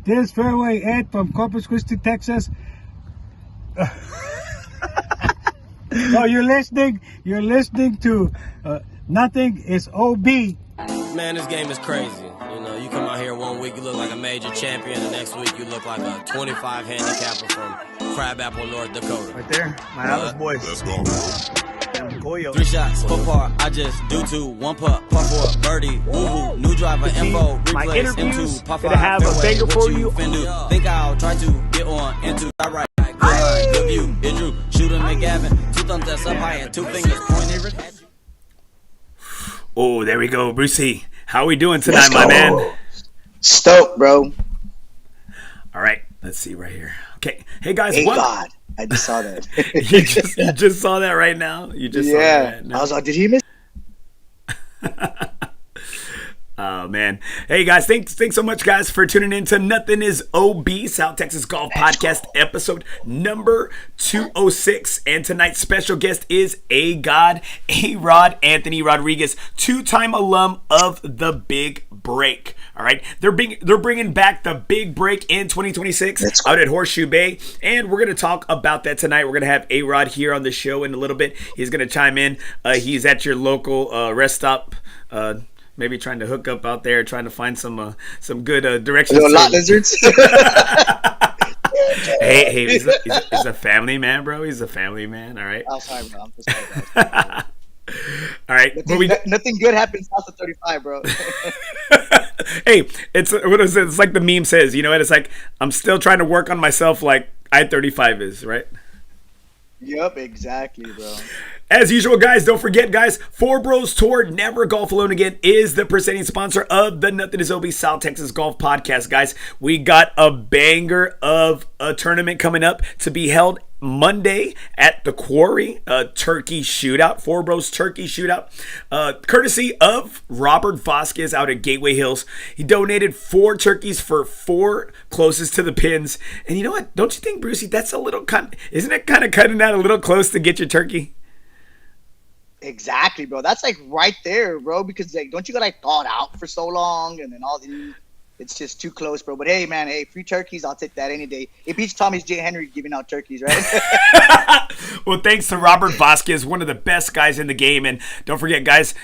This fairway Ed from Corpus Christi, Texas. Oh, you're listening to Nothing is OB. Man, this game is crazy. You know, you come out here 1 week, you look like a major champion. The next week, you look like a 25 handicapper from Crabapple, North Dakota. Right there, my Alice boys. Let's go, bro. 3 shots, 4 par, I just do 2, 1 putt, par 4, birdie, woohoo, new driver, info, My replace, interviews, M2, par 5, gonna have a fairway, banger what for you you. fin do? Think I'll try to get on into that right. Good line, good view, it drew, shooter McGavin, 2 thumbs that's up high and 2 fingers pointed. Oh, there we go, Brucey. How we doing tonight, my man? Stoked, bro. All right, let's see right here. Okay, hey guys, Hey what? God, I just saw that. you just saw that right now. You just saw that right now. I was like, did he miss? Oh man, hey guys, thanks so much, guys, for tuning in to Nothing is OB, South Texas Golf Podcast, episode number 206, and tonight's special guest is Arod Anthony Rodriguez, 2-time alum of the Big Break. All right, they're bringing back the Big Break in 2026 out at Horseshoe Bay, and we're gonna talk about that tonight. We're gonna have Arod here on the show in a little bit. He's gonna chime in. He's at your local rest stop. Maybe trying to hook up out there, trying to find some good directions. Little lot lizards. hey, he's a family man, bro. He's a family man. All right. Oh, sorry, bro. I'm so sorry, All right. Nothing good happens south of 35, bro. Hey, it's like the meme says. You know what? It's like I'm still trying to work on myself, like I-35 is, right? Yep, exactly, bro. As usual, guys, don't forget, guys, FOREBROS Tour, Never Golf Alone Again, is the presenting sponsor of the Nothing is OB South Texas Golf Podcast, guys. We got a banger of a tournament coming up to be held Monday at the Quarry, Turkey Shootout, FOREBROS Turkey Shootout, courtesy of Robert Vasquez out at Gateway Hills. He donated 4 turkeys for 4 closest to the pins. And you know what? Don't you think, Brucey, that's a little isn't it kind of cutting that a little close to get your turkey? Exactly, bro. That's like right there, bro. Because like, don't you got like thawed out for so long, and then it's just too close, bro. But hey, man, free turkeys, I'll take that any day. It beats Tommy's J. Henry giving out turkeys, right? Well, thanks to Robert Vasquez, one of the best guys in the game, and don't forget, guys.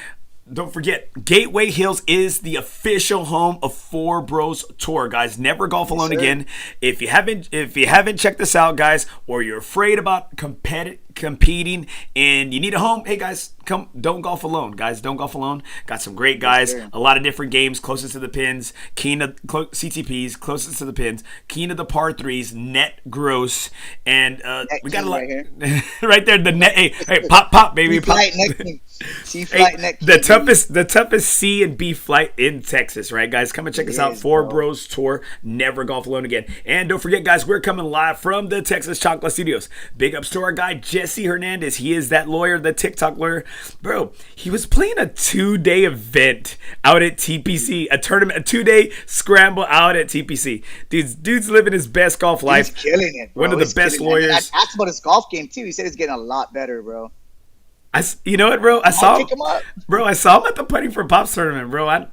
Don't forget, Gateway Hills is the official home of FOREBROS Tour, guys. Never golf alone again. If you haven't checked this out, guys, or you're afraid about competing and you need a home, hey guys, come, don't golf alone, guys. Don't golf alone. Got some great guys, a lot of different games, closest to the pins, keen to CTPs, closest to the pins, keen to the par 3s, net gross, and we got a lot right there. The net, hey, pop, baby, pop. The toughest C and B flight in Texas, right, guys? Come and check us out. FOREBROS Tour, Never Golf Alone Again. And don't forget, guys, we're coming live from the Texas Chancla Studios. Big ups to our guy Jesse Hernandez. He is that lawyer, the TikTok lawyer, bro. He was playing a 2-day event out at TPC, a tournament, a 2-day scramble out at TPC. Dude's living his best golf life. He's killing it, bro. One of the best lawyers. I asked about his golf game too. He said it's getting a lot better, bro. You know what, bro? I saw him at the Putting for Pops tournament, bro.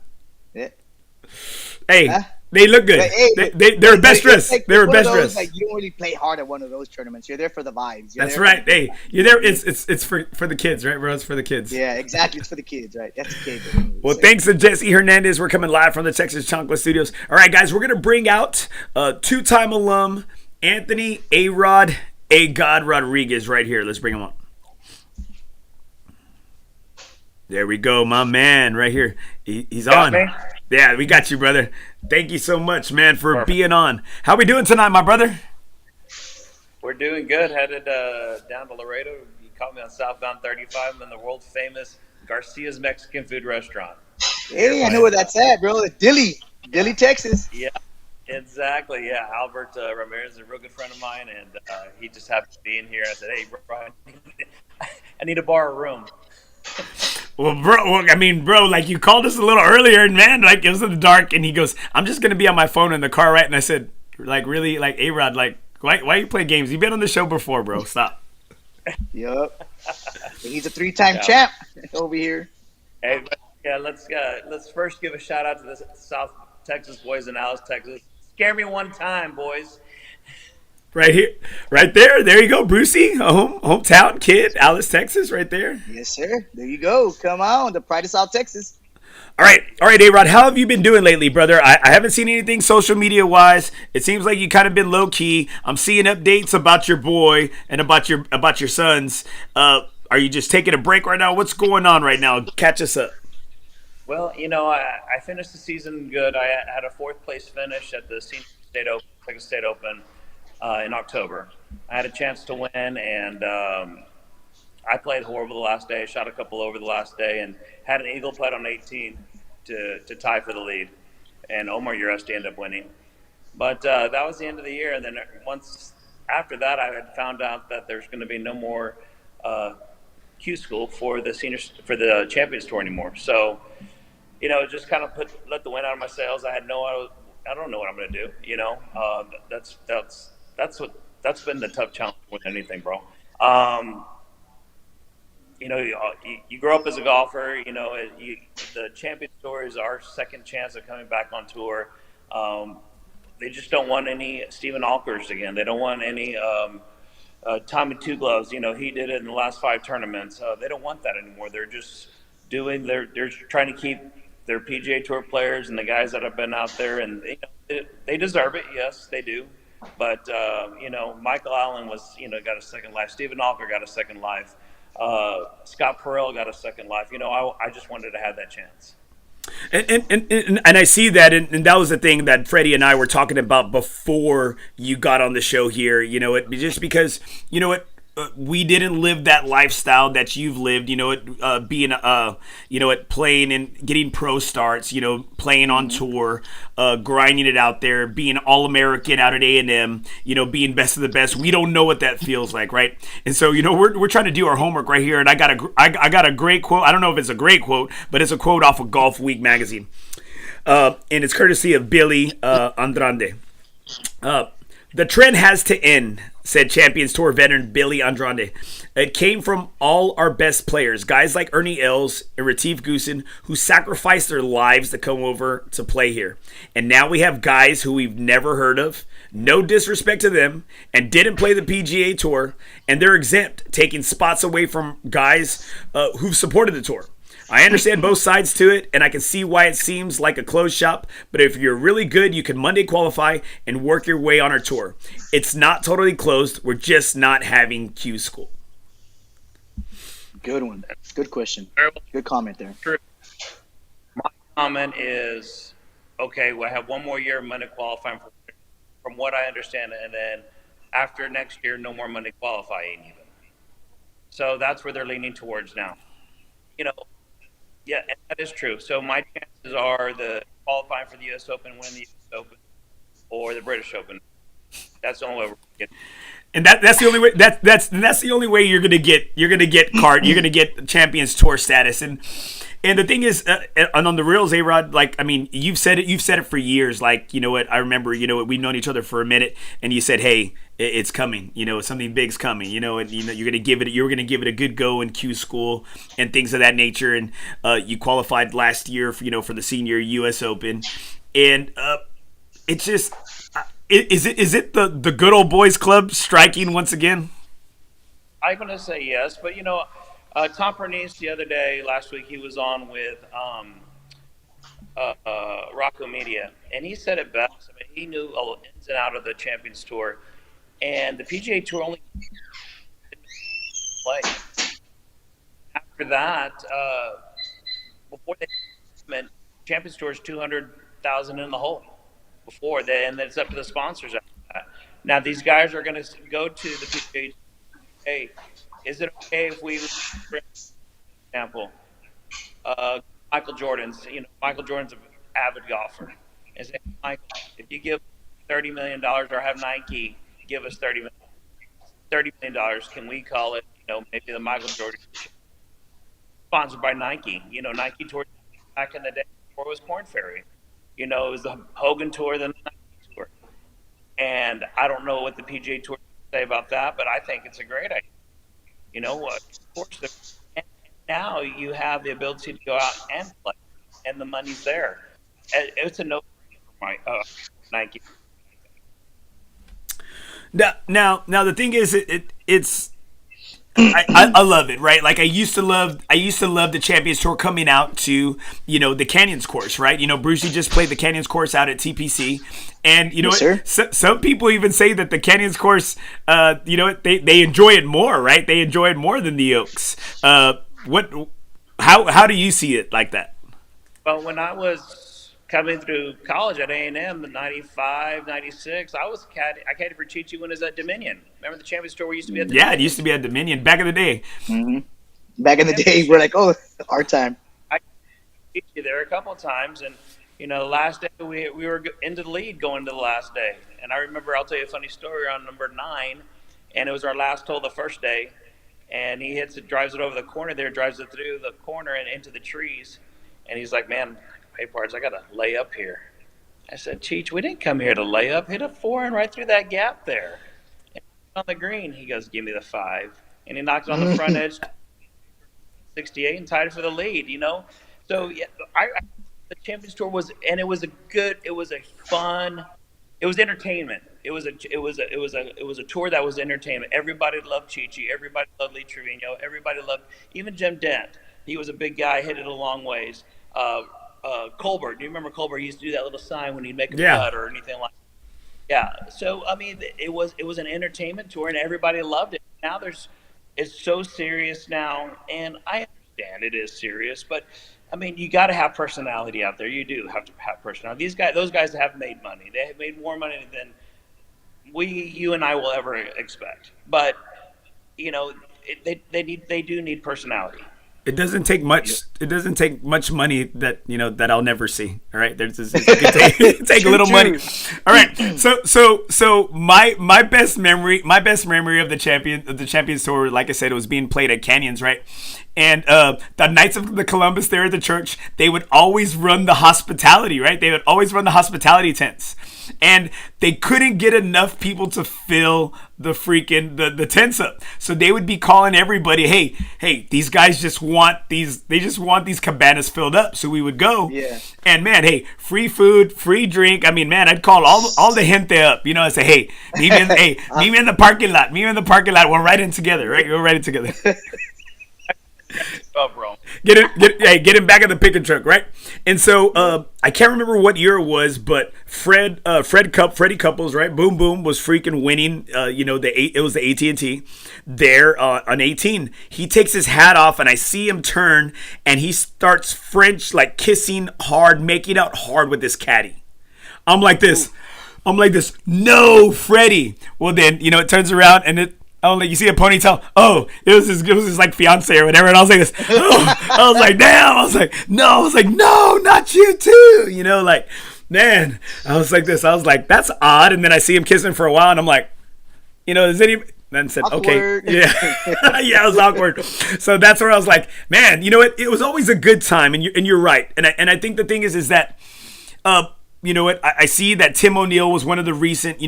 They look good. They're best dressed. They were best dressed. Like, you don't really play hard at one of those tournaments. You're there for the vibes. That's right. Hey, you're there. It's for the kids, right, bro? It's for the kids. Yeah, exactly. It's for the kids, right? That's the kid. Well, thanks to Jesse Hernandez. We're coming live from the Texas Chancla Studios. All right, guys, we're gonna bring out 2-time alum Anthony Arod Rodriguez right here. Let's bring him on. There we go, my man, right here. He's on. Me? Yeah, we got you, brother. Thank you so much, man, for being on. How we doing tonight, my brother? We're doing good. Headed down to Laredo. You caught me on southbound 35. I'm in the world famous Garcia's Mexican food restaurant. Hey, I know where that's at, bro. Dilly, Texas. Yeah, exactly. Yeah, Albert Ramirez is a real good friend of mine, and he just happened to be in here. I said, hey, bro, I need to borrow a room. Well, bro, like you called us a little earlier, and man, like it was in the dark, and he goes, "I'm just gonna be on my phone in the car, right?" And I said, "Like really, like Arod, like why you play games? You've been on the show before, bro. Stop." Yup. He's a 3-time champ over here. Hey, yeah, let's first give a shout out to the South Texas boys in Alice, Texas. Scare me one time, boys. Right here, right there. There you go, Brucey, a hometown kid, Alice, Texas, right there. Yes, sir. There you go. Come on, the pride of South Texas. All right, Arod. How have you been doing lately, brother? I haven't seen anything social media wise. It seems like you kind of been low key. I'm seeing updates about your boy and about your sons. Are you just taking a break right now? What's going on right now? Catch us up. Well, I finished the season good. I had a 4th place finish at the Senior State Open, Second State Open in October. I had a chance to win, and I played horrible the last day. Shot a couple over the last day, and had an eagle putt on 18 to tie for the lead. And Omar Uresti ended up winning. But that was the end of the year. And then once after that, I had found out that there's going to be no more Q school for the Champions Tour anymore. So, just kind of let the wind out of my sails. I don't know what I'm going to do. That's been the tough challenge with anything, bro. You grow up as a golfer. The Champions Tour is our second chance of coming back on tour. They just don't want any Stephen Alkers again. They don't want any Tommy Two Gloves. He did it in the last 5 tournaments. They don't want that anymore. They're just they're trying to keep their PGA Tour players and the guys that have been out there, and they deserve it. Yes, they do. But Michael Allen got a second life. Stephen Alker got a second life. Scott Perrell got a second life. I just wanted to have that chance. And I see that, and that was the thing that Freddie and I were talking about before you got on the show here. Just because we didn't live that lifestyle that you've lived. Being playing and getting pro starts. Playing on tour, grinding it out there, being All-American out at A&M. Being best of the best. We don't know what that feels like, right? And so we're trying to do our homework right here. And I got a great quote. I don't know if it's a great quote, but it's a quote off of Golf Week magazine, and it's courtesy of Billy Andrade. The trend has to end, said Champions Tour veteran Billy Andrade. It came from all our best players, guys like Ernie Els and Retief Goosen, who sacrificed their lives to come over to play here. And now we have guys who we've never heard of, no disrespect to them, and didn't play the PGA Tour, and they're exempt, taking spots away from guys who've supported the tour. I understand both sides to it, and I can see why it seems like a closed shop, but if you're really good, you can Monday qualify and work your way on our tour. It's not totally closed. We're just not having Q school. Good one. Good question. Good comment there. True. My comment is, okay, we'll have one more year of Monday qualifying from what I understand, and then after next year, no more Monday qualifying even. So that's where they're leaning towards now. Yeah, and that is true. So my chances are the qualifying for the U.S. Open, win the U.S. Open, or the British Open. That's the only way we're getting. And that's the only way. That's the only way you're gonna get card. You're gonna get Champions Tour status. And the thing is, and on the reels, Arod, you've said it for years. I remember, we've known each other for a minute, and you said, hey, it's coming. Something big's coming. And you're gonna give it a good go in Q school and things of that nature. And you qualified last year for the senior U.S. Open, and it's just. Is it the good old boys club striking once again? I'm going to say yes, but Tom Pernice the other day, last week, he was on with Rocco Media, and he said it best. He knew ins and out of the Champions Tour, and the PGA Tour only play. After that, before they Champions Tour is 200,000 in the hole. And then it's up to the sponsors after that. Now these guys are going to go to the PGA. Hey, is it okay if we, for example, Michael Jordan's? Michael Jordan's an avid golfer. And say, Michael, if you give $30 million, or have Nike give us $30 million, can we call it? Maybe the Michael Jordan sponsored by Nike. Nike Tour back in the day before it was Korn Ferry. It was the Hogan Tour, then the Nike Tour. And I don't know what the PGA Tour say about that, but I think it's a great idea. Of course, and now you have the ability to go out and play, and the money's there. It's a no-brainer for Nike. Now the thing is, it's I love it, right? Like I used to love the Champions Tour coming out to, the Canyons course, right? Brucey just played the Canyons course out at TPC, and some people even say that the Canyons course, they enjoy it more, right? They enjoy it more than the Oaks. How do you see it like that? Well, when I was coming through college at A&M in 95, 96, I caddied for Chi when it was at Dominion. Remember the Champions Tour used to be at Dominion? Yeah, it used to be at Dominion back in the day. Mm-hmm. Back in the day, we're like, oh, our time. I caddied there a couple of times, and the last day we were into the lead going into the last day. And I remember, I'll tell you a funny story on number 9, and it was our last hole the first day, and he drives it over the corner there, drives it through the corner and into the trees, and he's like, man, hey, Pards, I got to lay up here. I said, Cheech, we didn't come here to lay up. Hit a 4 right through that gap there. And on the green, he goes, give me the 5. And he knocked it on the front edge, 68, and tied it for the lead, So, yeah, the Champions Tour was fun. It was entertainment. It was a tour that was entertainment. Everybody loved Chi-Chi. Everybody loved Lee Trevino. Everybody loved, even Jim Dent. He was a big guy, hit it a long ways. Colbert, do you remember Colbert? He used to do that little sign when he'd make a putt or anything like that. Yeah. So I mean, it was an entertainment tour, and everybody loved it. Now it's so serious now, and I understand it is serious, but I mean, you got to have personality out there. You do have to have personality. Those guys have made money. They have made more money than you and I will ever expect. But they do need personality. It doesn't take much. It doesn't take much money that that I'll never see. All right, take a little money. All right, so my best memory of the Champions Tour, like I said, it was being played at Canyons, right? And the Knights of the Columbus there at the church, they would always run the hospitality, right? They would always run the hospitality tents, and they couldn't get enough people to fill the freaking the tents up. So they would be calling everybody, hey, these guys just want these cabanas filled up. So we would go, and man, hey, free food, free drink. I mean, man, I'd call all the gente up, and say, hey, meet me in the parking lot. We're riding together, right? We're riding together. Oh, bro. Get him back in the pickup truck, right? And so I can't remember what year it was, but Freddie Couples, right? Boom Boom was freaking winning. It was the AT&T there on 18. He takes his hat off, and I see him turn, and he starts French like kissing hard, making out hard with this caddy. I'm like this. No, Freddie. Well, then it turns around and you see a ponytail. Oh, it was his like fiance or whatever. And I was like this. Oh, I was like, damn. I was like, no, not you too. Man. I was like this. I was like, that's odd. And then I see him kissing for a while, and I'm like, is any? Then said, awkward. Okay, yeah, yeah, it was awkward. So that's where I was like, man, it was always a good time, and you're right. And I think the thing is that, I see that Tim O'Neill was one of the recent,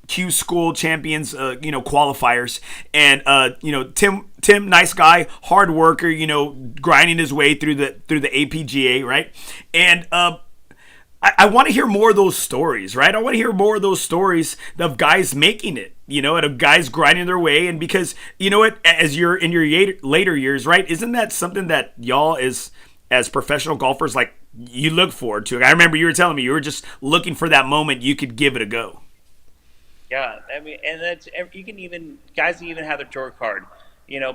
Q School champions, qualifiers. And, Tim, nice guy, hard worker, grinding his way through the APGA, right? And I want to hear more of those stories, right? I want to hear more of those stories of guys making it, and of guys grinding their way. And because, as you're in your later years, right, isn't that something that y'all as professional golfers, like, you look forward to? I remember you were telling me you were just looking for that moment you could give it a go. Yeah, I mean, and guys can even have their tour card,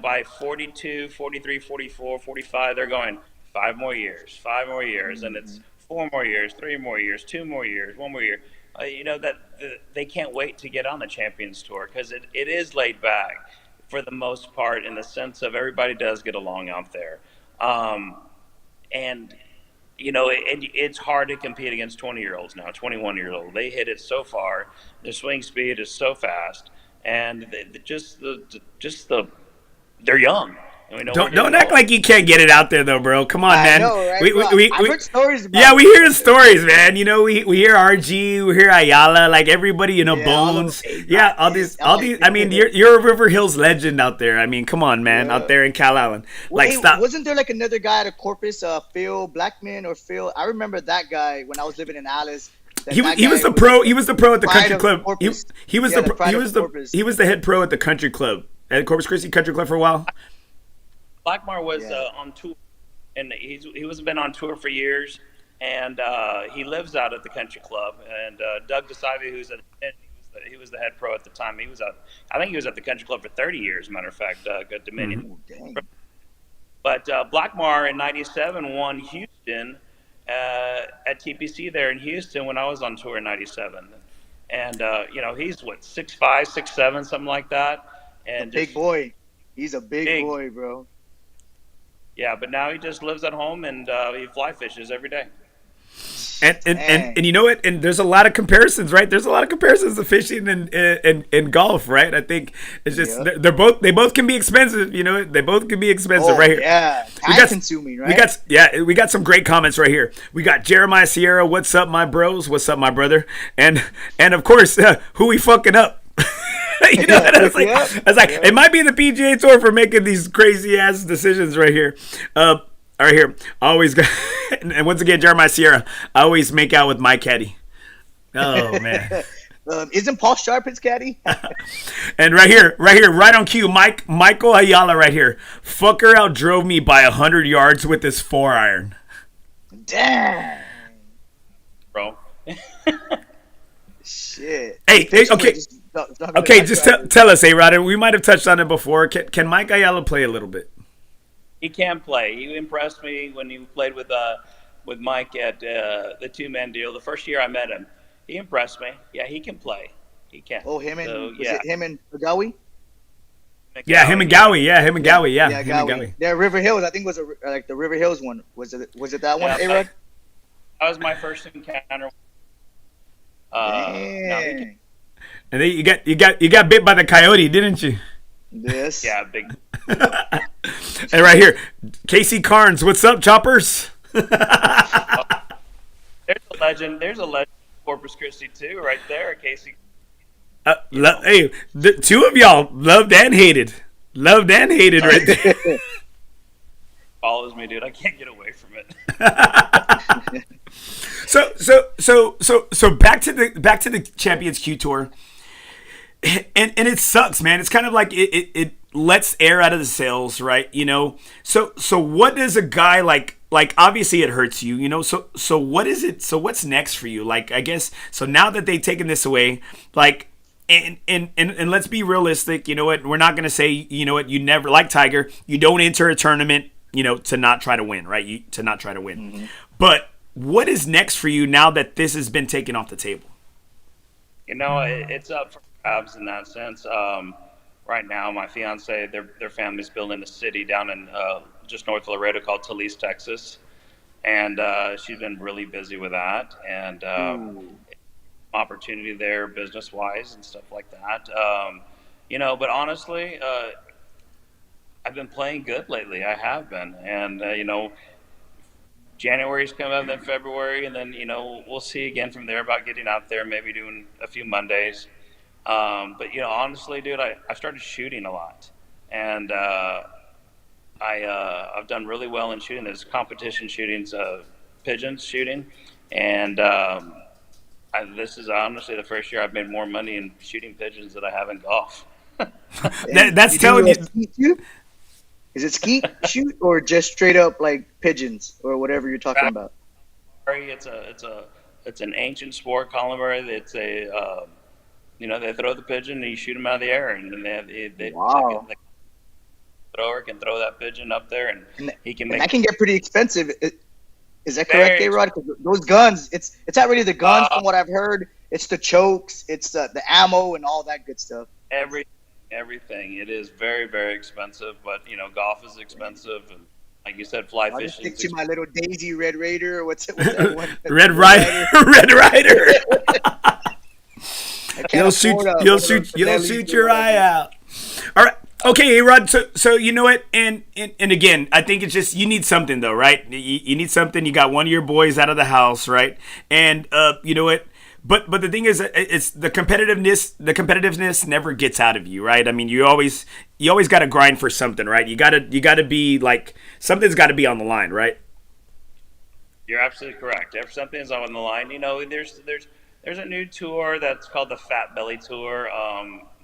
by 42, 43, 44, 45, they're going 5 more years, and it's 4 more years, 3 more years, 2 more years, 1 more year. They can't wait to get on the Champions Tour because it is laid back for the most part, in the sense of everybody does get along out there. And it's hard to compete against 20-year-olds now, 21-year-olds. They hit it so far. Their swing speed is so fast, and they're young. Don't act like you can't get it out there though, bro. Come on, man. I know, right? I've heard stories about yeah, we hear the stories, man. We hear RG, we hear Ayala, like everybody, Bones. Yeah, all these. I mean, you're a River Hills legend out there. I mean, come on, man, out there in Cal Allen. Stop. Wasn't there like another guy at a Corpus, Phil Blackman or Phil? I remember that guy when I was living in Alice. He was the pro. He was the pro at the country club. He was the head pro at the country club at Corpus Christi Country Club for a while. Blackmar was on tour, and he was been on tour for years, and he lives out at the country club. And Doug DeSalvi, he was the head pro at the time. I think he was at the country club for 30 years. Matter of fact, at Dominion. Mm-hmm. But Blackmar in '97 won Houston at TPC there in Houston when I was on tour in '97, and he's 6'5", 6'7", something like that, and big boy. He's a big boy, bro. Yeah, but now he just lives at home and he fly fishes every day. And you know what? And there's a lot of comparisons, right? There's a lot of comparisons to fishing and golf, right? I think it's just they both can be expensive. You know, they both can be expensive, right here. Yeah, time consuming, right? We got some great comments right here. We got Jeremiah Sierra. What's up, my bros? What's up, my brother? And of course, who we fucking up? You know, I was like, it might be the PGA Tour for making these crazy ass decisions right here. Right here, always got, and once again, Jeremiah Sierra. I always make out with my caddy. Oh man, isn't Paul Sharp his caddy? And right here, right on cue, Michael Ayala right here. Fucker outdrove me by 100 yards with his 4-iron. Damn, bro. Shit. Hey, okay. Just tell us, Arod. We might have touched on it before. Can Mike Ayala play a little bit? He can play. He impressed me when he played with Mike at the two-man deal. The first year I met him, he impressed me. Yeah, he can play. He can. Oh, him and Gowie? Yeah, him and Gowie. Yeah, him and Gowie. Yeah, him and Gowie. Yeah, River Hills. I think was like the River Hills one. Was it that one, Arod? That was my first encounter. And then you got bit by the coyote, didn't you? Yes. Yeah, big. And right here, Casey Carnes. What's up, choppers? There's a legend. There's a legend of Corpus Christi too, right there, Casey. Hey, the two of y'all loved and hated right there. Follows me, dude. I can't get away from it. So back to the Champions Q Tour, and it sucks, man. It's kind of like it lets air out of the sails, right? You know. So what does a guy like obviously it hurts you, you know. So what is it? So what's next for you? Like, I guess so now that they've taken this away, like. And let's be realistic. You know what? We're not going to say, you know what, you never, like Tiger, you don't enter a tournament, you know, to not try to win, right? To not try to win. Mm-hmm. But what is next for you now that this has been taken off the table? You know, it's up for grabs in that sense. Right now, my fiance, their family's building a city down in just north of Laredo called Talise, Texas. And she's been really busy with that. And opportunity there business-wise and stuff like that. You know, but honestly, I've been playing good lately. I have been. And, you know, January's coming up, then February, and then, you know, we'll see again from there about getting out there, maybe doing a few Mondays. But, you know, honestly, dude, I started shooting a lot. And I've done really well in shooting. There's competition shootings, pigeons shooting. And this is honestly the first year I've made more money in shooting pigeons than I have in golf. That's telling you. Is it skeet shoot or just straight up like pigeons or whatever you're talking about? It's an ancient sport, calamari. It's you know, they throw the pigeon and you shoot them out of the air, and then they wow. The thrower can throw that pigeon up there, and he can make. That can get pretty expensive. Is that correct, A-Rod? Those guns, it's not really the guns from what I've heard. It's the chokes, it's the ammo, and all that good stuff. Everything. It is very, very expensive, but, you know, golf is expensive, and like you said, fly fishing. I'll stick to my little Daisy Red Raider, or what's that one? Red Rider. Red Rider. You'll shoot your eye out. All right. Okay, Arod, so you know what, and again, I think it's just, you need something though, right? You need something. You got one of your boys out of the house, right? And you know what, but the thing is, it's the competitiveness never gets out of you, right? I mean, you always got to grind for something, right? You got to be like, something's got to be on the line, right? You're absolutely correct. If something's on the line, there's a new tour that's called the Fat Belly Tour.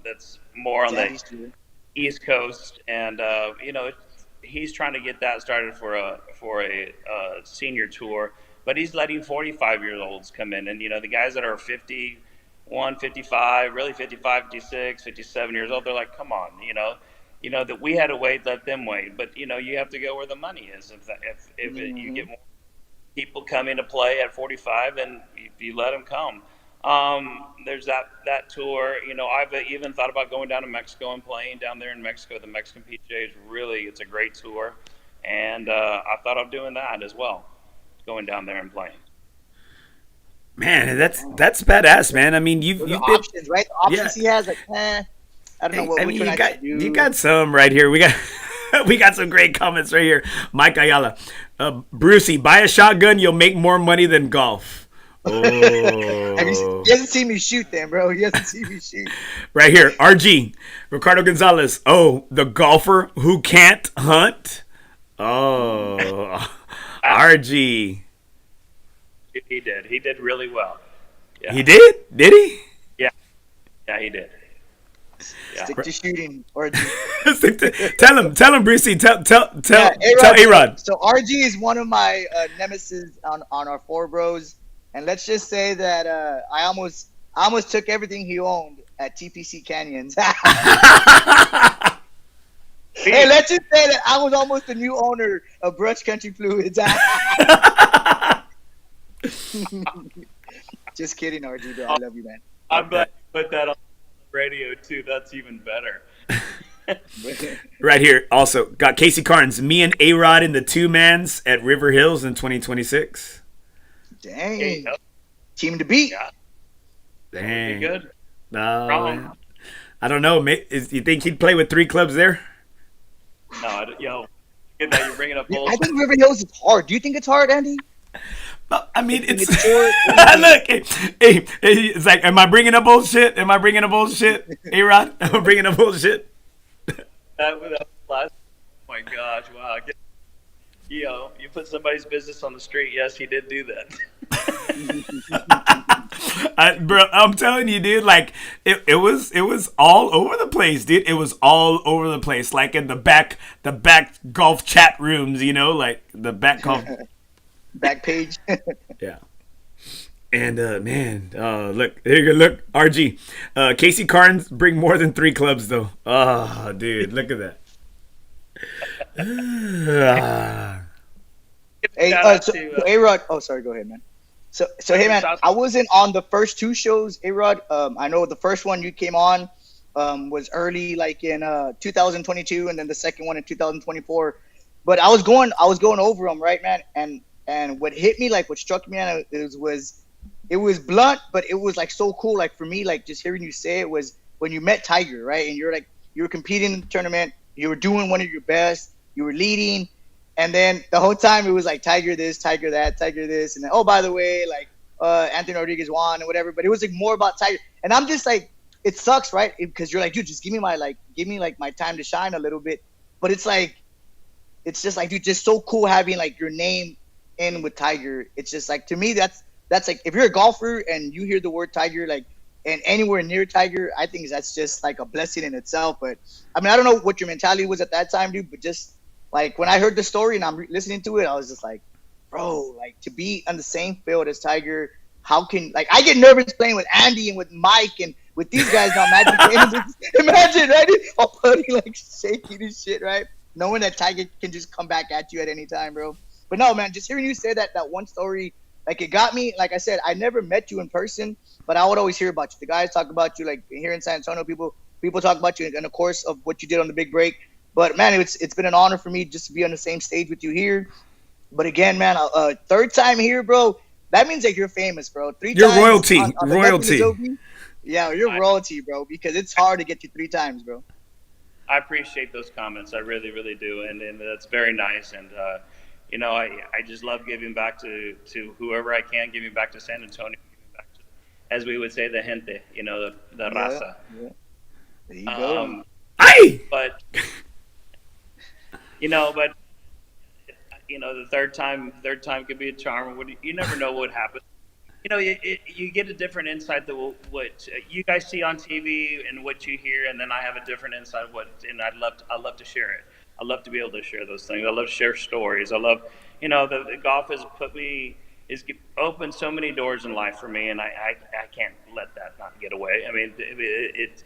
That's more on the Daddy's tour. East Coast, and he's trying to get that started for a senior tour, but he's letting 45-year-olds come in, and the guys that are 51, 55, really 55, 56, 57 years old, they're like, come on, that we had to wait, let them wait, but you have to go where the money is. If you get more people come into play at 45, and if you let them come. There's that tour. I've even thought about going down to Mexico and playing down there in Mexico. The Mexican PGA it's a great tour, and I thought of doing that as well, going down there and playing. Man, that's badass, man. I mean, you've been options, right? The options he has, like, I don't know what. I mean, you got some right here. We got we got some great comments right here. Mike Ayala, Brucey, buy a shotgun, you'll make more money than golf. Oh. He hasn't seen me shoot then, bro. He hasn't seen me shoot. Right here, RG, Ricardo Gonzalez. Oh, the golfer who can't hunt. Oh, RG. He did. He did really well. Yeah. He did? Did he? Yeah. Yeah, he did. Yeah. Stick to shooting, or tell him, Brucey. Tell Arod. So RG is one of my nemesis on our FOREBROS. And let's just say that I almost took everything he owned at TPC Canyons. Hey, let's just say that I was almost the new owner of Brush Country Fluids. Just kidding, RG, bro. I love you, man. I'm glad you put that on the radio, too. That's even better. Right here, also, got Casey Carnes. Me and A-Rod in the two-mans at River Hills in 2026. Dang. Team to beat. Yeah. Dang. Good. No, I don't know. You think he'd play with 3 clubs there? No, good that you're bringing up I think River Hills is hard. Do you think it's hard, Andy? I mean, it's look. Hey, it's like, am I bringing up bullshit? A-Rod, am I bringing up bullshit? That was last. Oh my gosh! Wow. You put somebody's business on the street. Yes, he did do that. Bro, I'm telling you, dude. Like it was all over the place, dude. It was all over the place. Like in the back golf chat rooms, like the back golf back page. Yeah. And man, look, here you go. Look, RG, Casey Carnes bring more than 3 clubs though. Oh, dude, look at that. Hey, so A-Rod. Oh, sorry. Go ahead, man. So hey, man. I wasn't on the first 2 shows, A-Rod. I know the first one you came on was early, like in 2022, and then the second one in 2024. But I was going over them, right, man. And what hit me, like what struck me, man, it was blunt, but it was like so cool. Like for me, like just hearing you say it was when you met Tiger, right? And you were competing in the tournament. You were doing one of your best. You were leading. And then the whole time it was like Tiger this, Tiger that, Tiger this. And then, oh, by the way, like Anthony Rodriguez won and whatever. But it was like more about Tiger. And I'm just like, it sucks, right? Because you're like, dude, just give me my time to shine a little bit. But it's just like, dude, just so cool having like your name in with Tiger. It's just like, to me, that's like, if you're a golfer and you hear the word Tiger, like, and anywhere near Tiger, I think that's just like a blessing in itself. But I mean, I don't know what your mentality was at that time, dude, but just like when I heard the story and I'm listening to it, I was just like, bro, like to be on the same field as Tiger, how can, like, I get nervous playing with Andy and with Mike and with these guys now. Imagine, right? All buddy like shaking and shit, right? Knowing that Tiger can just come back at you at any time, bro. But no, man, just hearing you say that one story, like it got me. Like I said, I never met you in person, but I would always hear about you. The guys talk about you, like here in San Antonio, people talk about you in the course of what you did on the Big Break. But man, it's been an honor for me just to be on the same stage with you here. But again, man, third time here, bro. That means that you're famous, bro. You're royalty. Royalty. Yeah, you're royalty, bro, because it's hard to get you 3 times, bro. I appreciate those comments. I really, really do. And that's very nice. And, I just love giving back to whoever I can, giving back to San Antonio, giving back to, as we would say, the gente, the raza. Yeah. There you go. Aye! But, the third time could be a charm. You never know what happens. You get a different insight than what you guys see on TV and what you hear, and then I have a different insight and I love to share it. I love to be able to share those things. I love to share stories. I love, the golf has opened so many doors in life for me, and I can't let that not get away. I mean, it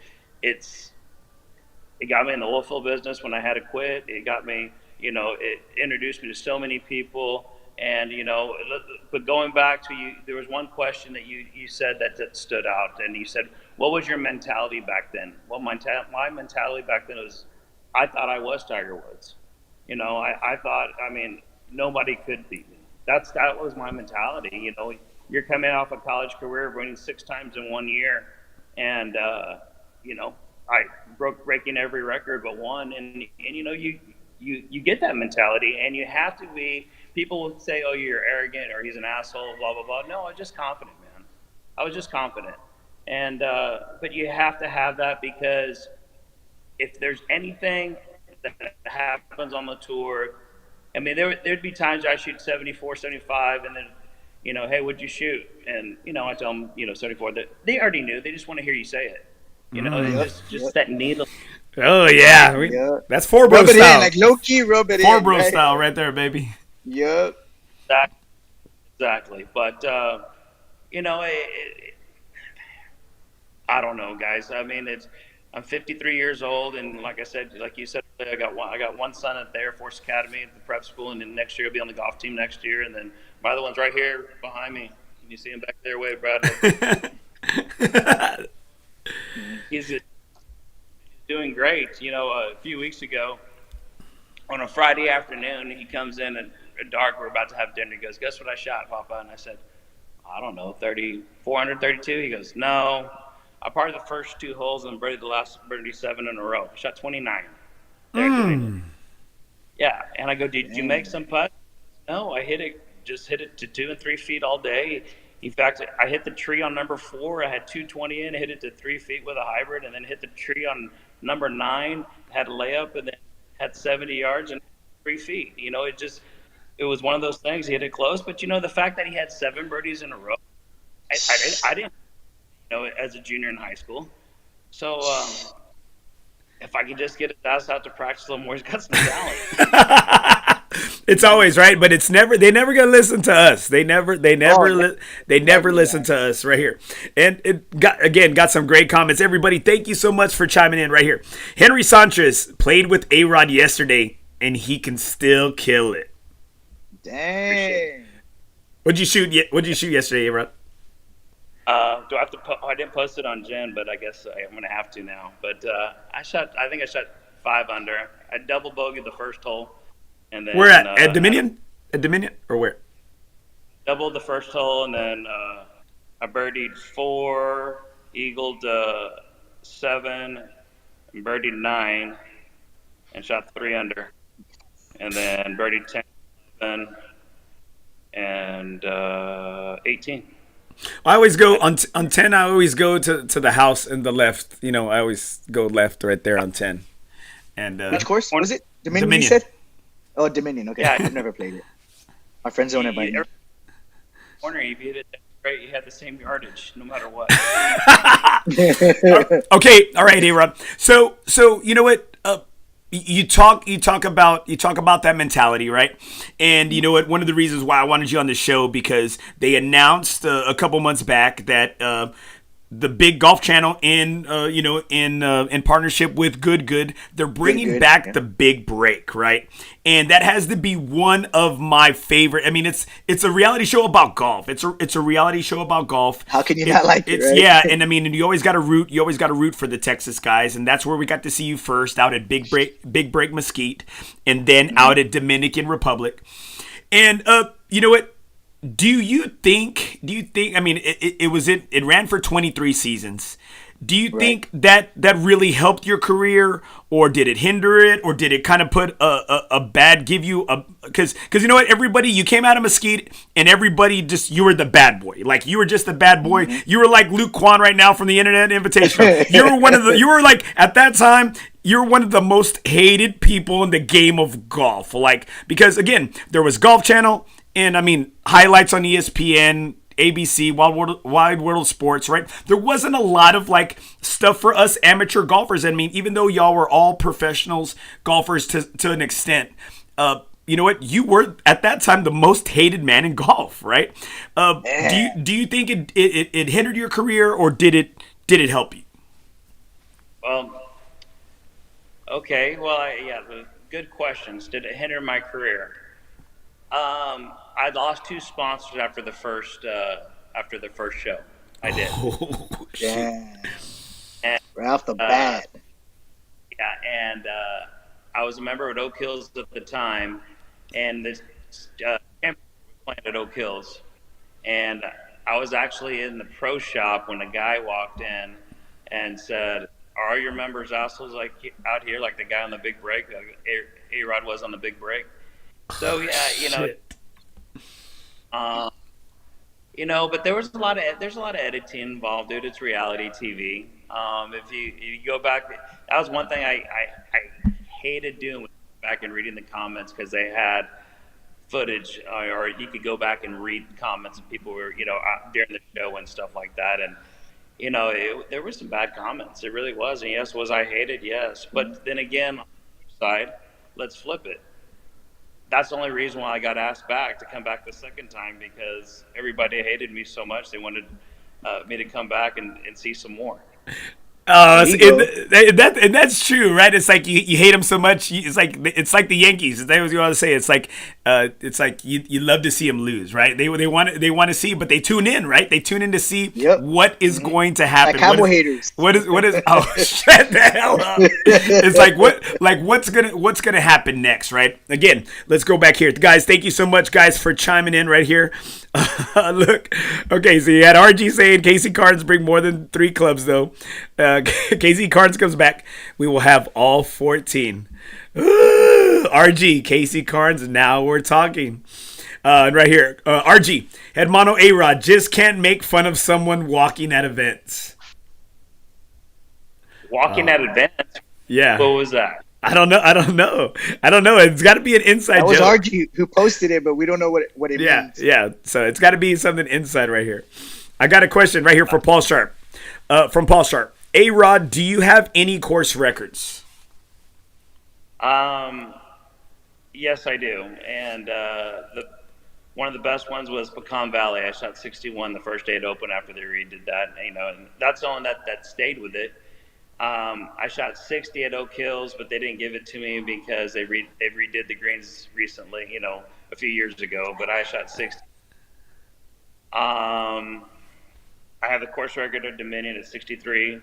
got me in the oil field business when I had to quit. It got me, it introduced me to so many people. And, but going back to you, there was one question that you said that stood out. And you said, what was your mentality back then? Well, my mentality back then was, I thought I was Tiger Woods. I thought, nobody could beat me. That was my mentality. You're coming off a college career, winning 6 times in 1 year. And, I breaking every record but one. And you get that mentality, and you have to be. People will say, "Oh, you're arrogant," or "He's an asshole," blah blah blah. No, I was just confident, man. I was just confident, and but you have to have that, because if there's anything that happens on the tour, there'd be times I shoot 74, 75, and then, hey, what'd you shoot? And I tell them, 74. That they already knew. They just want to hear you say it. Just that needle. Oh yeah, that's FOREBROS rub it style. in, like low key, rub it FOREBROS in, style, right there, baby. Yep. Exactly. But I don't know, guys. I'm 53 years old, and like you said, I got one son at the Air Force Academy at the prep school, and then next year I'll be on the golf team next year, and then my other one's right here behind me. Can you see him back there? Wave, Brad. He's doing great. A few weeks ago, on a Friday afternoon, he comes in at dark. We're about to have dinner. He goes, "Guess what I shot, Papa?" And I said, "I don't know, 432." He goes, "No, I parred the first 2 holes and birdied the last 37 in a row. I shot 29." Yeah, and I go, "Did you make some putts?" "No, I hit it to 2 and 3 feet all day. In fact, I hit the tree on number 4. I had 220 in, hit it to 3 feet with a hybrid, and then hit the tree on number 9, had a layup, and then had 70 yards and 3 feet." It was one of those things. He hit it close, but the fact that he had 7 birdies in a row, I didn't as a junior in high school. So if I could just get his ass out to practice a little more, he's got some talent. It's always right, but they never gonna listen to us. They never listen to us right here. And it got some great comments. Everybody, thank you so much for chiming in right here. Henry Sanchez played with Arod yesterday, and he can still kill it. Dang. What'd you shoot yesterday, Arod? Do I have to? I didn't post it on Jen, but I guess I'm going to have to now. But I think I shot 5 under. I double bogeyed the first hole, and then where at Dominion? At Dominion or where? Doubled the first hole, and then I birdied 4, eagled 7, and birdied 9, and shot 3 under, and then birdied 10, 11, and 18. I always go on 10. I always go to the house in the left. I always go left right there on 10. And which course was it? Dominion. You said? Oh, Dominion. Okay, yeah. I've never played it. My friends own it by now. Corner, if you hit it right, you had the same yardage, no matter what. Okay, all right, A-Rod. So you know what? You talk about that mentality, right? And you know what? One of the reasons why I wanted you on the show, because they announced a couple months back that the Big Golf Channel in partnership with Good, they're bringing back the Big Break, right? And that has to be one of my favorite. It's a reality show about golf. It's a reality show about golf. How can you not like it? Right? Yeah, and you always got to root. You always got to root for the Texas guys, and that's where we got to see you first, out at Big Break Mesquite, and then out at Dominican Republic. And you know what? Do you think? It ran for 23 seasons. Do you think that really helped your career, or did it hinder it, or did it kind of put a bad, give you a, because you know what, everybody, you came out of Mesquite and everybody just, you were the bad boy. Like, you were just the bad boy. You were like Luke Kwan right now from the Internet Invitational. You were like, at that time, you're one of the most hated people in the game of golf. Like, because again, there was Golf Channel and I mean, highlights on ESPN, ABC, Wide World Sports, right? There wasn't a lot of like stuff for us amateur golfers. I mean, even though y'all were all professionals golfers to an extent, you know what? You were at that time the most hated man in golf, right? Do you think it hindered your career, or did it help you? Well, okay. Well, good questions. Did it hinder my career? I lost 2 sponsors after the first show. I did. Oh, Yeah. And, Right off the bat. yeah, and I was a member of Oak Hills at the time, and this championship was playing at Oak Hills, and I was actually in the pro shop when a guy walked in and said, "Are your members assholes like out here, like the guy on the Big Break, like Arod was on the Big Break?" So yeah, but there's a lot of editing involved, dude. It's reality TV. If you go back, that was one thing I hated doing, back and reading the comments, because they had footage, or you could go back and read comments and people were, during the show and stuff like that, and there were some bad comments. It really was. And yes, was I hated? Yes, but then again, on the other side, let's flip it. That's the only reason why I got asked back to come back the second time, because everybody hated me so much. They wanted me to come back and see some more. And that's true, right? It's like you hate them so much. It's like the Yankees. That was what I was saying. It's like you love to see them lose, right? They want to see, but they tune in, right? They tune in to see what is going to happen. Like cowboy haters. What is? Oh, shut the hell up! It's what's gonna happen next, right? Again, let's go back here, guys. Thank you so much, guys, for chiming in right here. Look, okay, so you had RG saying Casey Carnes bring more than 3 clubs though. Casey Carnes comes back, we will have all 14. RG, Casey Carnes, now we're talking. And right here, RG, Hermano Arod just can't make fun of someone walking at events. Walking at events? Yeah. What was that? I don't know. It's got to be an inside joke. That was RG who posted it, but we don't know what it means. Yeah. So it's got to be something inside right here. I got a question right here for Paul Sharp. From Paul Sharp. Arod, do you have any course records? Yes, I do. And one of the best ones was Pecan Valley. I shot 61 the first day it opened after they redid that. And that's the one that stayed with it. I shot 60 at Oak Hills, but they didn't give it to me because they redid the greens recently, a few years ago. But I shot 60. I have the course record of Dominion at 63,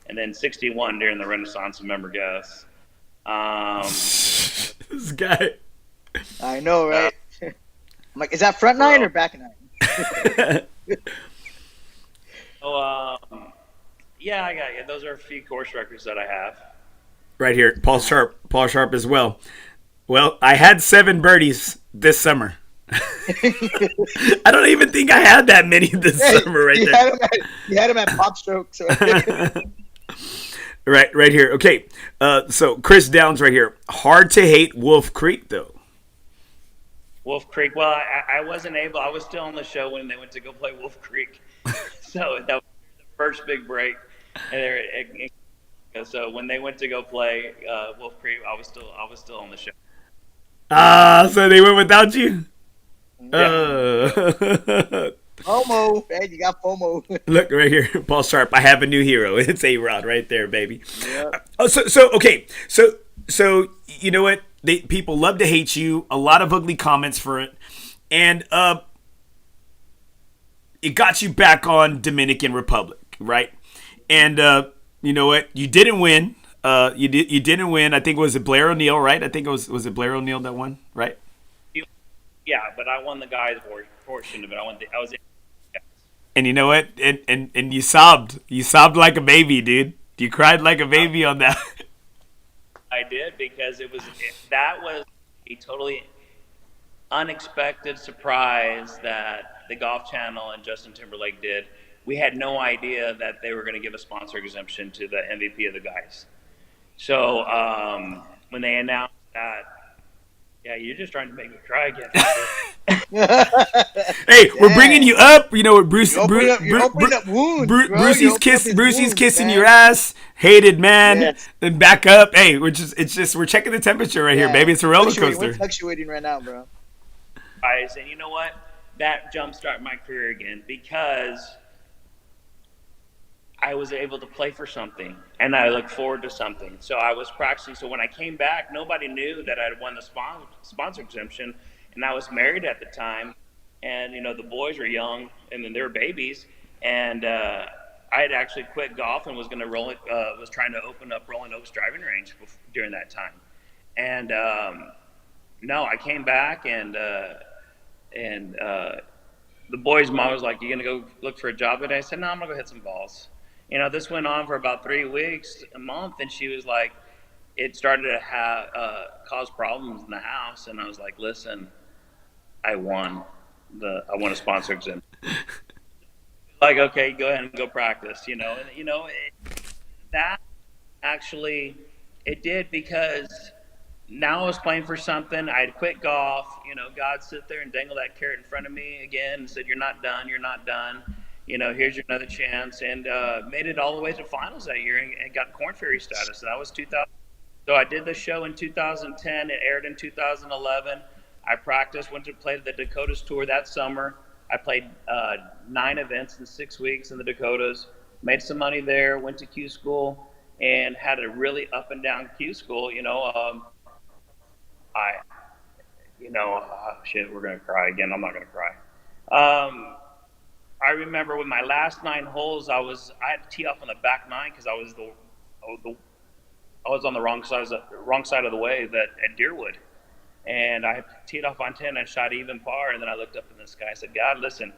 and then 61 during the Renaissance of Member Guests. This guy. I know, right? I'm like, is that front 9 or back 9? Yeah, I got you. Those are a few course records that I have. Right here, Paul Sharp as well. Well, I had 7 birdies this summer. I don't even think I had that many this summer right there. You had him at pop strokes. Right here. Okay, so Chris Downs right here. Hard to hate Wolf Creek, though. Wolf Creek. Well, I wasn't able. I was still on the show when they went to go play Wolf Creek. So that was the first big break. And so when they went to go play Wolf Creek, I was still on the show. So they went without you? Yeah. FOMO, man, you got FOMO. Look right here, Paul Sharp. I have a new hero. It's Arod right there, baby. Yeah. So you know what? People love to hate you. A lot of ugly comments for it, and it got you back on Dominican Republic, right? And you know what? You didn't win. You didn't win. I think it was Blair O'Neill, right? I think it was it Blair O'Neill that won, right? Yeah, but I won the guys' portion of it. And you know what? And you sobbed. You sobbed like a baby, dude. You cried like a baby on that. I did, because that was a totally unexpected surprise that the Golf Channel and Justin Timberlake did. We had no idea that they were going to give a sponsor exemption to the MVP of the guys. So when they announced that, yeah, you're just trying to make me cry again. Hey, we're bringing you up. You know, Bruce. You're opening up wounds, bro. Brucey's kissing your ass. Hated man. Yes. Then back up. Hey, we're checking the temperature right here, baby. It's a roller coaster. We're fluctuating right now, bro. Guys, and you know what? That jumpstarted my career again, because I was able to play for something, and I look forward to something. So I was practicing. So when I came back, nobody knew that I had won the sponsor exemption, and I was married at the time. And, you know, the boys were young, and then they were babies. And I had actually quit golf and was going to was trying to open up Rolling Oaks driving range during that time. And no, I came back, and the boys' mom was like, "You going to go look for a job today?" I said, "No, I'm going to go hit some balls." You know, this went on for about 3 weeks, a month, and she was like, it started to cause problems in the house, and I was like, "Listen, I won a sponsor exemption." Like, okay, go ahead and go practice. That actually it did, because now I was playing for something. I had quit golf. You know, God sit there and dangle that carrot in front of me again and said, "You're not done. You're not done. You know, here's your another chance." And made it all the way to finals that year and got Corn Ferry status. And that was 2000. So I did the show in 2010. It aired in 2011. I practiced, went to play the Dakotas Tour that summer. I played 9 events in 6 weeks in the Dakotas, made some money there, went to Q school, and had a really up and down Q school. Shit, we're going to cry again. I'm not going to cry. I remember with my last 9 holes, I had to tee off on the back 9 because I was on the wrong side of the wave at Deerwood. And I teed off on 10 and shot even par. And then I looked up in the sky and said, "God, listen,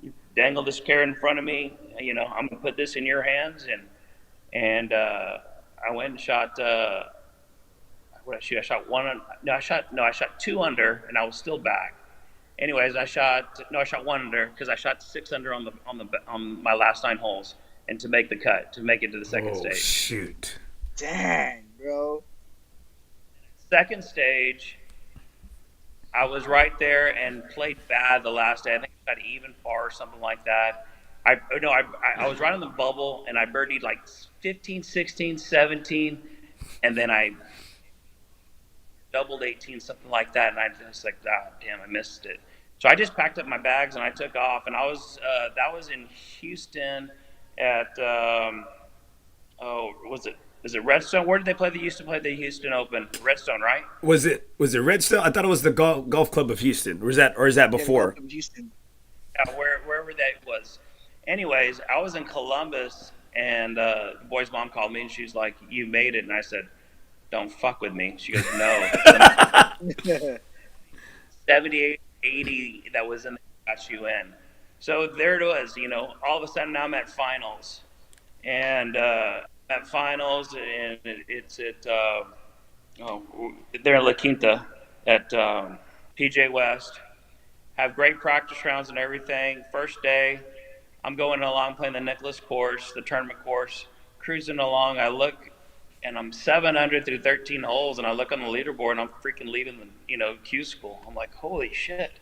you dangled this carrot in front of me. You know, I'm going to put this in your hands." And I went and shot, what did I shoot? I shot 2 under, and I was still back. Anyways, I shot 1 under because I shot 6 under on my last 9 holes, and to make the cut, to make it to the second stage. Shoot. Dang, bro. Second stage, I was right there and played bad the last day. I think I shot even par or something like that. I was right on the bubble, and I birdied like 15, 16, 17, and then I doubled 18, something like that. And I just like, damn, I missed it. So I just packed up my bags and I took off. And I was that was in Houston at is it Redstone? Where did they play? They used to play the Houston Open. Redstone, right? Was it Redstone? I thought it was the Golf Club of Houston. Or is that before? Yeah, Houston. Yeah, wherever that was. Anyways, I was in Columbus, and the boy's mom called me, and she's like, "You made it." And I said, "Don't fuck with me." She goes, "No." 78, 80 that was in the got you in. So there it was, all of a sudden now I'm at finals. And at finals, and it's at, they're in La Quinta at PGA West. Have great practice rounds and everything. First day, I'm going along playing the Nicholas course, the tournament course, cruising along. I look, and I'm 7 under through 13 holes, and I look on the leaderboard, and I'm freaking leading the Q school. I'm like, holy shit.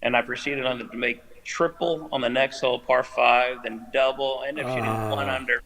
And I proceeded on to make triple on the next hole, par 5, then double, ended up shooting 1 under.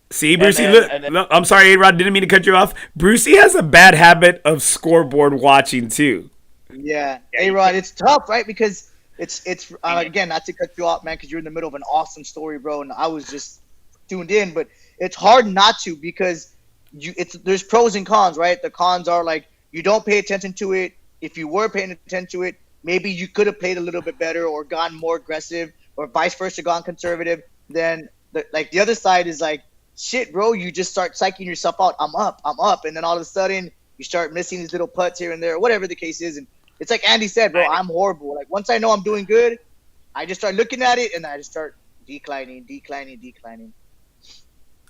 See, Brucey, look, I'm sorry, A-Rod, didn't mean to cut you off. Brucey has a bad habit of scoreboard watching, too. Yeah. A-Rod, it's tough, right? Because it's again, not to cut you off, man, because you're in the middle of an awesome story, bro, and I was just tuned in, but it's hard not to because there's pros and cons, right? The cons are like you don't pay attention to it. If you were paying attention to it, maybe you could have played a little bit better or gone more aggressive or vice versa, gone conservative. Then the other side is like, shit, bro, you just start psyching yourself out. I'm up. And then all of a sudden you start missing these little putts here and there, whatever the case is. And it's like Andy said, bro, I'm horrible. Like once I know I'm doing good, I just start looking at it, and I just start declining.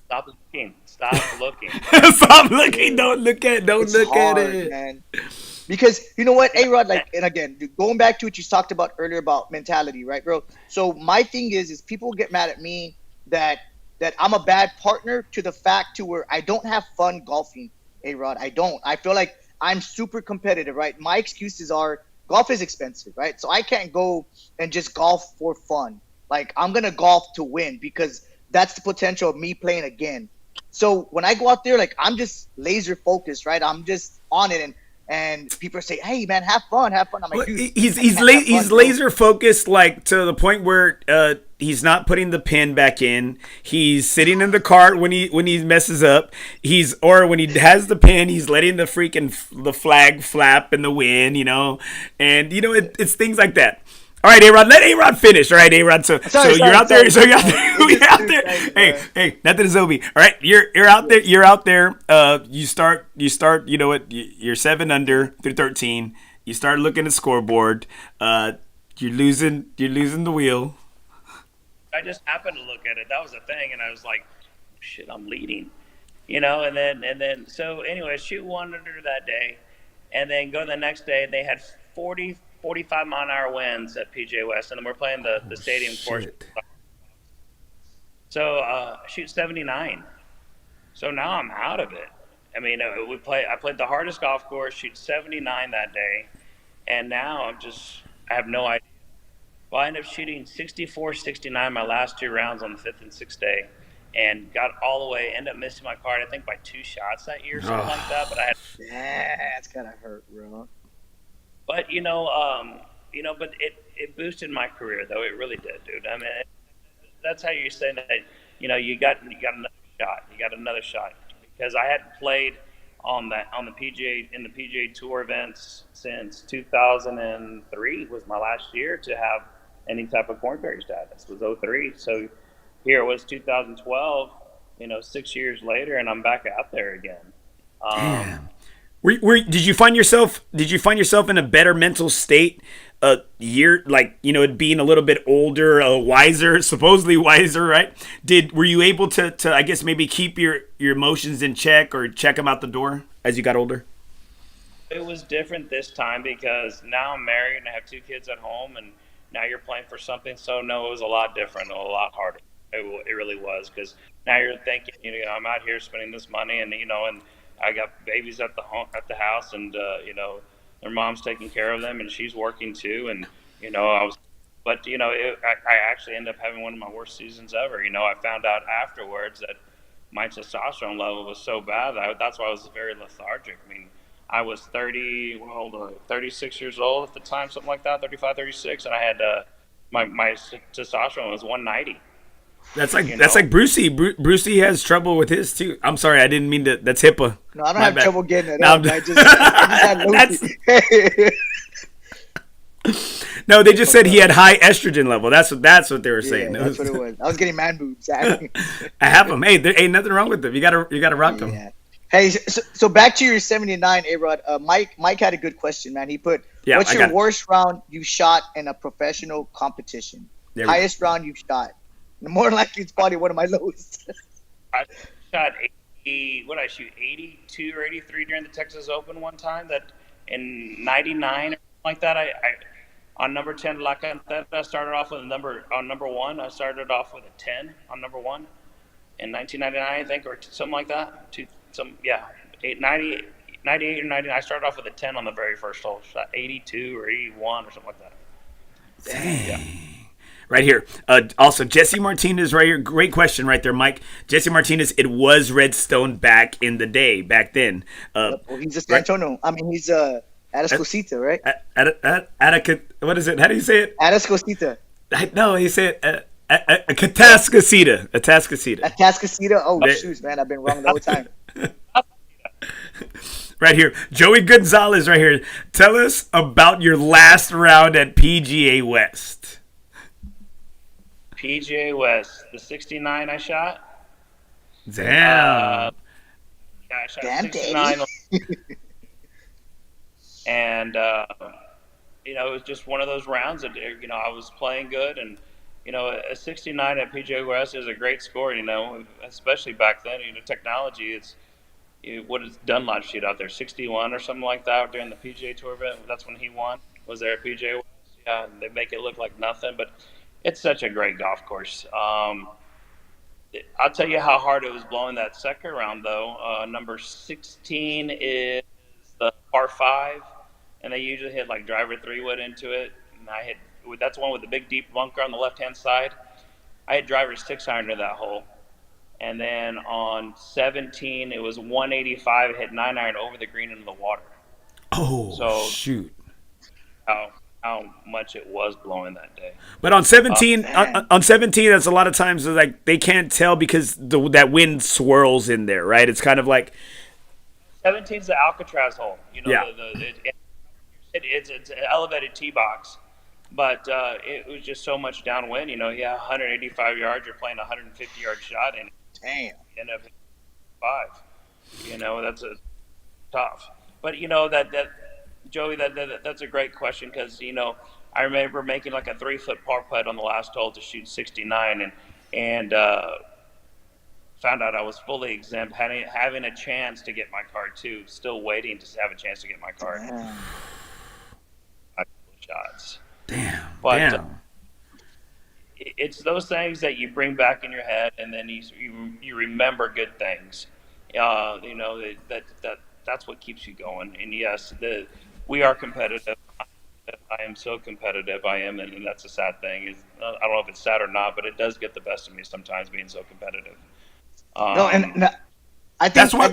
Stop looking. Stop looking. Stop looking. Don't look at Hard, it. man. Because you know what, A-Rod, like, and again, going back to what you talked about earlier about mentality, right, bro? So my thing is people get mad at me that I'm a bad partner to the fact to where I don't have fun golfing, A-Rod. I don't. I feel like I'm super competitive, right? My excuses are golf is expensive, right? So I can't go and just golf for fun. Like, I'm going to golf to win because that's the potential of me playing again. So when I go out there, like, I'm just laser focused, right? I'm just on it, and people say, "Hey, man, have fun." I'm like, dude, he's laser focused, like, to the point where he's not putting the pin back in. He's sitting in the cart when he messes up. Or when he has the pin, he's letting the the flag flap in the wind, and it's things like that. All right, A-Rod, let A-Rod finish. All right, A-Rod. So you're out there. So you're out there. Hey, nothing is OB. All right, you're out there. You're out there. You start. You know what? You're 7 under through 13. You start looking at the scoreboard. You're losing the wheel. I just happened to look at it. That was the thing, and I was like, "Shit, I'm leading," And then so anyway, shoot 1 under that day, and then go the next day. They had 45-mile-an-hour winds at PGA West, and then we're playing the stadium course. So shoot 79. So now I'm out of it. I mean, I played the hardest golf course, shoot 79 that day, and now I have no idea. Well, I ended up shooting 64, 69 my last 2 rounds on the 5th and 6th day, and got all the way. Ended up missing my card, I think, by 2 shots that year, something like that. But I had. That's gotta hurt, bro. But but it boosted my career, though. It really did, dude. I mean, that's how you say that. You got another shot. You got another shot, because I hadn't played on the PGA Tour events since 2003 was my last year to have any type of Corn Ferry status. It was 03. So here it was 2012. 6 years later, and I'm back out there again. Damn. Did you find yourself in a better mental state a year, like, it being a little bit older, supposedly wiser, right? Were you able to I guess maybe keep your emotions in check or check them out the door as you got older? It was different this time because now I'm married and I have 2 kids at home, and now you're playing for something. So no, it was a lot different, a lot harder. It really was, because now you're thinking, I'm out here spending this money, and and I got babies at the house, and their mom's taking care of them, and she's working too, and I actually ended up having one of my worst seasons ever. I found out afterwards that my testosterone level was so bad that's why I was very lethargic. I mean, I was 36 years old at the time, something like that, 35, 36, and I had my testosterone was 190. That's like Brucey. Brucey has trouble with his too. I'm sorry, I didn't mean to. That's HIPAA. No, I don't have trouble getting it up. I just had No, they just said he had high estrogen level. That's what they were saying. That's what it was. I was getting man boobs. I have them. Hey, there ain't nothing wrong with them. You gotta rock them. Yeah. Hey, so back to your 79, A-Rod. Mike had a good question, man. He put, what's your worst round you shot in a professional competition? Highest round you've shot. More than likely, it's probably one of my lowest. I shot 80. What did I shoot? 82 or 83 during the Texas Open one time. That in '99 or like that. I on number 10 La Cantera, I started off with number 1. I started off with a 10 on number 1 in 1999, I think, or something like that. 98 or 99. I started off with a 10 on the very first hole. Shot 82 or 81 or something like that. Dang. Yeah. Right here. Also, Jesse Martinez right here. Great question right there, Mike. Jesse Martinez, it was Redstone back in the day, back then. Well, he's a San Antonio. I mean, he's Atascocita, right? What is it? How do you say it? Atascocita. No, he said Atascocita. Atascocita? Oh, shoot, man. I've been wrong the whole time. Right here. Joey Gonzalez right here. Tell us about your last round at PGA West. PGA West, the 69 I shot. Damn. I shot 69. And, it was just one of those rounds that, I was playing good, and, a 69 at PGA West is a great score, especially back then. Technology, what is Dunlop shoot out there, 61 or something like that during the PGA Tour event? That's when he won. Was there at PGA West? Yeah, they make it look like nothing, but it's such a great golf course. I'll tell you how hard it was blowing that second round, though. Number 16 is the par 5, and they usually hit like driver 3-wood into it. And that's the one with the big deep bunker on the left-hand side. I had driver 6-iron to that hole. And then on 17, it was 185, hit 9-iron over the green into the water. Oh, so shoot. How much it was blowing that day. But on 17, on 17, that's a lot of times like they can't tell because that wind swirls in there, right? It's kind of like 17 is the Alcatraz hole. Yeah. It's an elevated tee box, but it was just so much downwind. 185 yards, you're playing a 150-yard shot, and damn, end up hitting 5. That's tough. But that Joey, that's a great question because I remember making like a 3-foot par putt on the last hole to shoot 69, and found out I was fully exempt, having a chance to get my card too, still waiting to have a chance to get my card. Shots. Damn. But it's those things that you bring back in your head, and then you remember good things. That's what keeps you going. And yes, we are competitive. I am so competitive. I am, and that's a sad thing. I don't know if it's sad or not, but it does get the best of me sometimes, being so competitive. I think that's why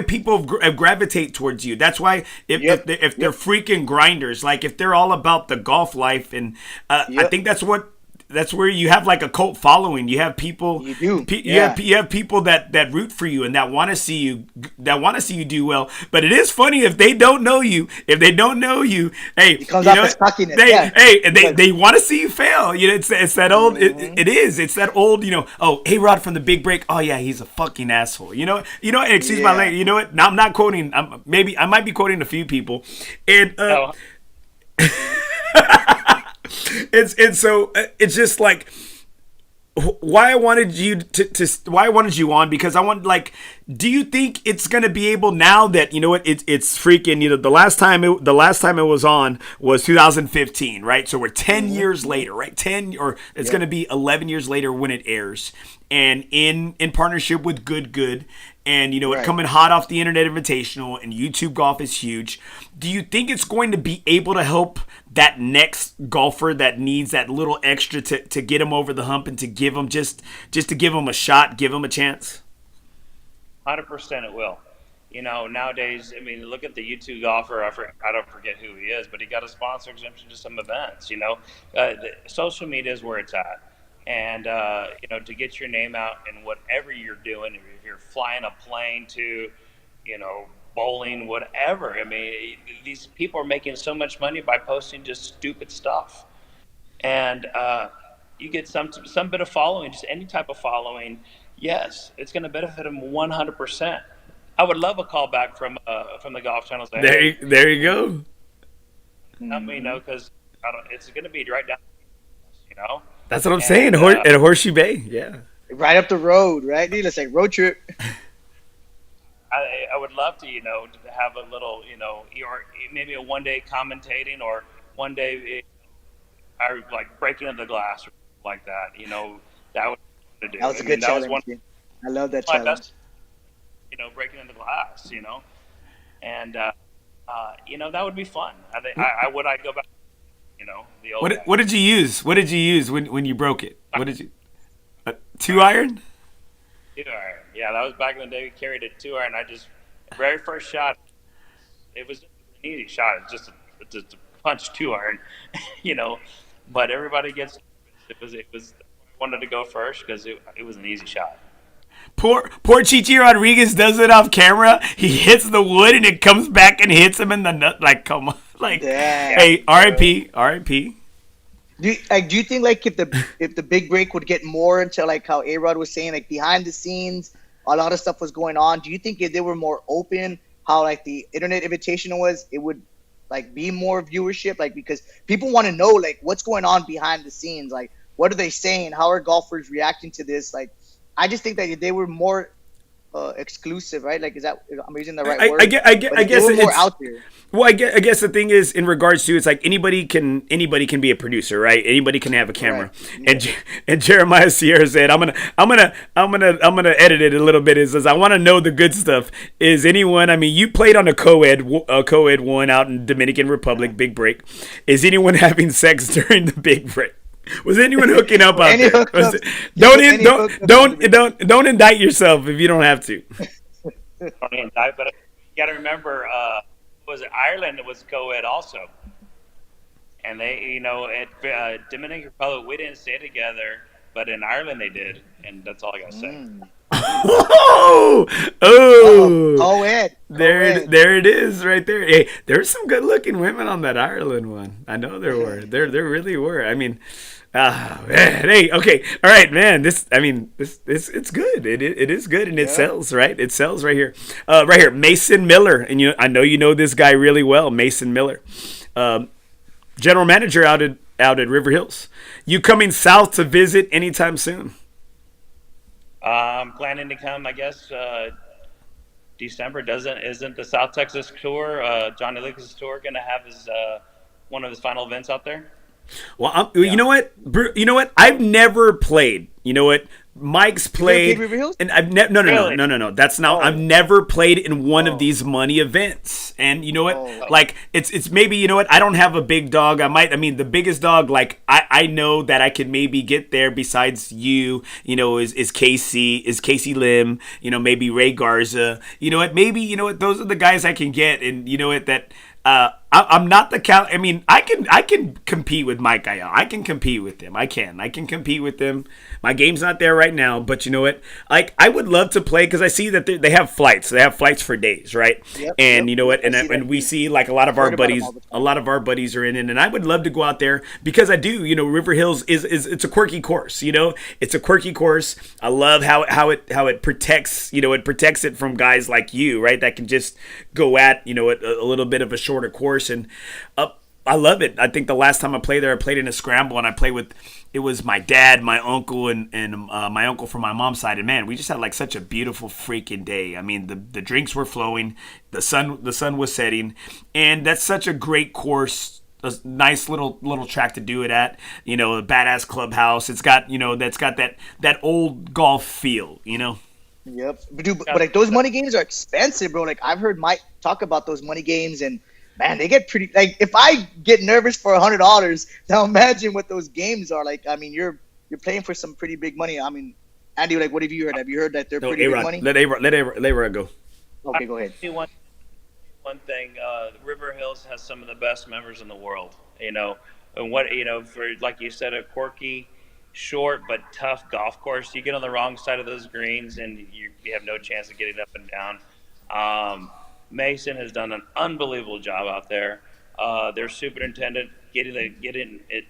people gravitate towards you. That's why if they're freaking grinders, like if they're all about the golf life, and I think that's where you have like a cult following. You have people. You do. You have people that root for you and that want to see you do well. But it is funny if they don't know you. Hey, it comes off as cockiness. They want to see you fail. It's that old. It's that old. Oh, hey, Rod from the Big Break. Oh yeah, he's a fucking asshole. Excuse my language. You know what? Now I'm not quoting. I might be quoting a few people, and. So it's just like why I wanted you why I wanted you on, because I want, like, do you think it's gonna be able now that it's freaking the last time it was on was 2015, right? So we're 10 years later, right? 10 or it's gonna be 11 years later when it airs, and in partnership with Good. And, it coming hot off the Internet Invitational, and YouTube golf is huge. Do you think it's going to be able to help that next golfer that needs that little extra to get him over the hump and to give him just to give him a shot, give him a chance? 100% it will. Nowadays, look at the YouTube golfer. I don't forget who he is, but he got a sponsor exemption to some events. Social media is where it's at. And, to get your name out in whatever you're doing, if you're flying a plane to, bowling, whatever. These people are making so much money by posting just stupid stuff. And you get some bit of following, just any type of following. Yes, it's going to benefit them 100%. I would love a call back from the Golf Channel. Saying, there you go. Because it's going to be right down, That's what I'm saying. At Horseshoe Bay, yeah. Right up the road, right? It's like road trip. I would love to, to have a little, or maybe a one-day commentating, or one day, I like breaking into the glass like that. That would be fun to do. That was a good challenge. I love that challenge. Best, breaking into the glass, and that would be fun. I go back. The old what did you use? What did you use when you broke it? What did you? 2-iron? 2-iron. Yeah, that was back in the day. We carried a 2-iron. Very first shot, it was an easy shot. It's just a punch 2-iron, But everybody gets. It was. I wanted to go first because it was an easy shot. Poor Chichi Rodriguez does it off camera. He hits the wood and it comes back and hits him in the nut. Like, come on. Like, hey, R.I.P. Do you think like if the Big Break would get more into like how Arod was saying, like behind the scenes, a lot of stuff was going on? Do you think if they were more open, how like the internet invitational was, it would like be more viewership, like because people want to know like what's going on behind the scenes, like what are they saying, how are golfers reacting to this. Like I just think that they were more exclusive, right? Like, is that, I'm using the right word? I guess they were more it's out there. well. I guess the thing is, in regards to, it's like anybody can be a producer, right? Anybody can have a camera. Right. Yeah. And Jeremiah Sierra said, I'm gonna edit it a little bit. It says, I want to know the good stuff. Is anyone? I mean, you played on a co-ed one out in Dominican Republic, Big Break. Is anyone having sex during the Big Break? Was anyone hooking up out there? Don't indict yourself if you don't have to. Don't indict, but you got to remember, was it Ireland that was co-ed also? And they, you know, at Dominican Republic, we didn't stay together, but in Ireland they did, and that's all I got to say. Co-ed. There it is, right there. Hey, there's some good-looking women on that Ireland one. I know there were. There really were. I mean, man. Hey, okay, all right, man. This it's good. It is good, and it sells, right? It sells right here. Right here, Mason Miller, and I know you know this guy really well, Mason Miller, general manager out at River Hills. You coming south to visit anytime soon? I'm planning to come, I guess, December. Isn't the South Texas tour, Johnny Lucas tour, going to have his one of his final events out there? Well, you know what? I've never played. You know what? Mike's played, and I've no. That's not. I've never played in one of these money events, and you know what? Like it's maybe, you know what? I don't have a big dog. I mean, the biggest dog. Like I know that I could maybe get there. Besides you, you know, is Casey Lim. You know, maybe Ray Garza. You know what? Maybe, you know what? Those are the guys I can get, and you know what? That. I'm not the I mean, I can compete with Mike Ayala. I can compete with him. I can compete with him. My game's not there right now, but you know what? Like, I would love to play, because I see that they have flights. They have flights for days, right? You know what? And we see like a lot of our buddies are in it, and I would love to go out there, because I do. You know, River Hills is it's a quirky course. You know, it's a quirky course. I love how it protects. You know, it protects it from guys like you, right? That can just go at, you know, a little bit of a shorter course. And I love it. I think the last time I played there, I played in a scramble, and I played with, it was my dad, my uncle, and my uncle from my mom's side. And man, we just had like such a beautiful freaking day. I mean, the drinks were flowing, the sun was setting, and that's such a great course. A nice little track to do it at. You know, a badass clubhouse. It's got, you know, that's got that old golf feel. You know. Yep, dude, but like those money games are expensive, bro. Like I've heard Mike talk about those money games, and man, they get pretty. Like if I get nervous for $100, now imagine what those games are like. I mean, you're playing for some pretty big money. I mean, Andy, like, what have you heard? Have you heard that they're pretty big money? Let A-Rod go. Okay, go ahead. One thing, River Hills has some of the best members in the world. You know, and what, you know, for, like you said, a quirky, short but tough golf course. You get on the wrong side of those greens, and you have no chance of getting up and down. Mason has done an unbelievable job out there. Their superintendent getting it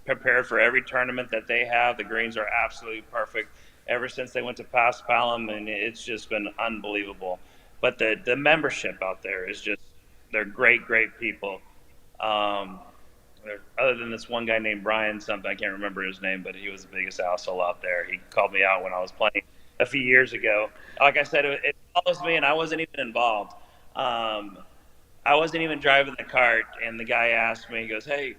prepared for every tournament that they have. The greens are absolutely perfect ever since they went to Paspalum, and it's just been unbelievable. But the membership out there is just, they're great people. Other than this one guy named Brian something, I can't remember his name, but he was the biggest asshole out there. He called me out when I was playing a few years ago. Like I said, it follows me, and I wasn't even involved. I wasn't even driving the cart, and the guy asked me, he goes, "Hey,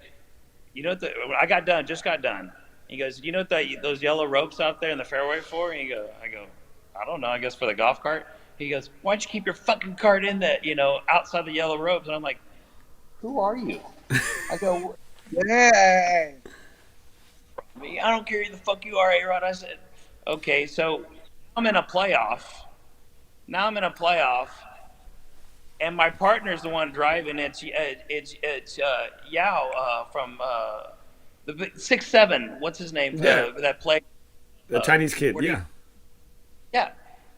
you know what just got done. He goes, "You know what those yellow ropes out there in the fairway for?" And I go, "I don't know, I guess for the golf cart." He goes, "Why don't you keep your fucking cart in that, you know, outside the yellow ropes?" And I'm like, "Who are you?" I go, "Yeah. I don't care who the fuck you are, A-Rod." I said, "Okay, so I'm in a playoff. And my partner's the one driving. It's Yao from the 6'7". What's his name? Yeah. That play. The Chinese kid. Yeah. Yeah,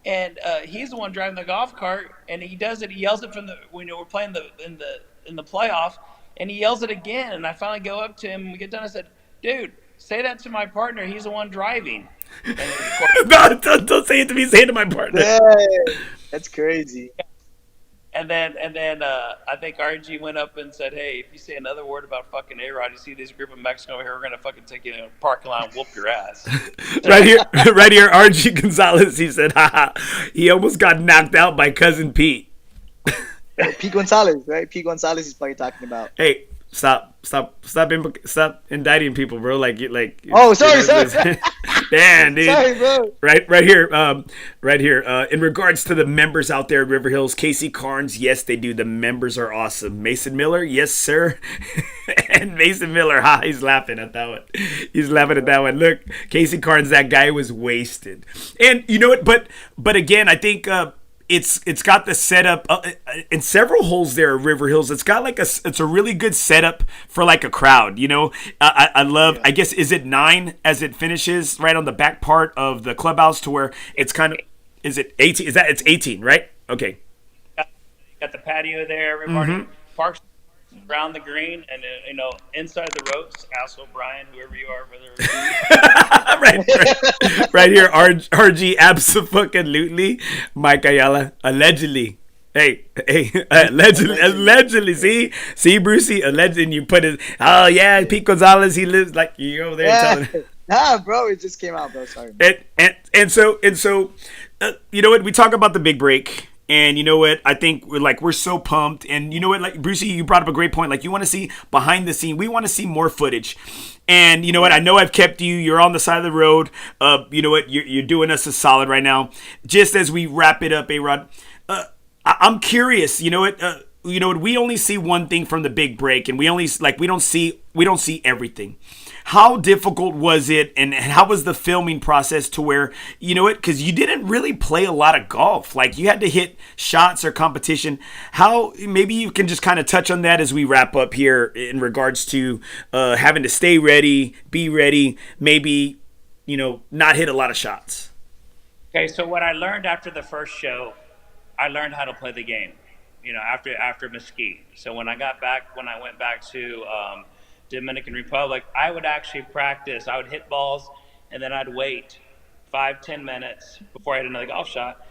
and he's the one driving the golf cart, and he does it. He yells it when we're playing in the playoff, and he yells it again. And I finally go up to him. And we get done. I said, "Dude, say that to my partner. He's the one driving." And No, don't say it to me. Say it to my partner. Yeah, that's crazy. And then I think RG went up and said, "Hey, if you say another word about fucking Arod, you see this group of Mexicans over here, we're gonna fucking take you in a parking lot and whoop your ass." Right here, right here, RG Gonzalez. He said, "Haha, he almost got knocked out by cousin Pete." Pete Gonzalez, right? Pete Gonzalez is what you're talking about. Hey, stop indicting people, bro. Like. Oh, sorry. Damn, dude. Sorry, bro. Right here. In regards to the members out there at River Hills, Casey Carnes, yes, they do. The members are awesome. Mason Miller, yes, sir. And Mason Miller, he's laughing at that one. Look, Casey Carnes, that guy was wasted. And you know what? But again, I think it's got the setup in several holes there at River Hills. It's got it's a really good setup for like a crowd. You know, I love. Yeah. I guess is it 9 as it finishes right on the back part of the clubhouse to where it's kind of. Is it 18? It's 18, right? Okay. Got the patio there. Everybody parks around the green, and inside the ropes. Ask O'Brien, whoever you are, whether. right here, RG absolutely. Mike Ayala allegedly. Hey, allegedly. See, Brucey, allegedly. And you put it. Oh yeah, Pete Gonzalez. He lives like you over there telling. Nah, bro, it just came out, bro. Sorry. And so, you know what? We talk about the big break. And you know what? I think we're so pumped. And you know what? Like Brucey, you brought up a great point. Like you want to see behind the scene. We want to see more footage. And you know what? I know I've kept you. You're on the side of the road. You know what? You're doing us a solid right now. Just as we wrap it up, Arod, I'm curious. You know what? We only see one thing from the big break, and we don't see everything. How difficult was it, and how was the filming process to where, you know what, because you didn't really play a lot of golf. Like, you had to hit shots or competition. How, maybe you can just kind of touch on that as we wrap up here in regards to having to stay ready, be ready, maybe, not hit a lot of shots. Okay, so what I learned after the first show, I learned how to play the game, after Mesquite. So when I went back to Dominican Republic, I would actually practice. I would hit balls, and then I'd wait 5-10 minutes before I hit another golf shot,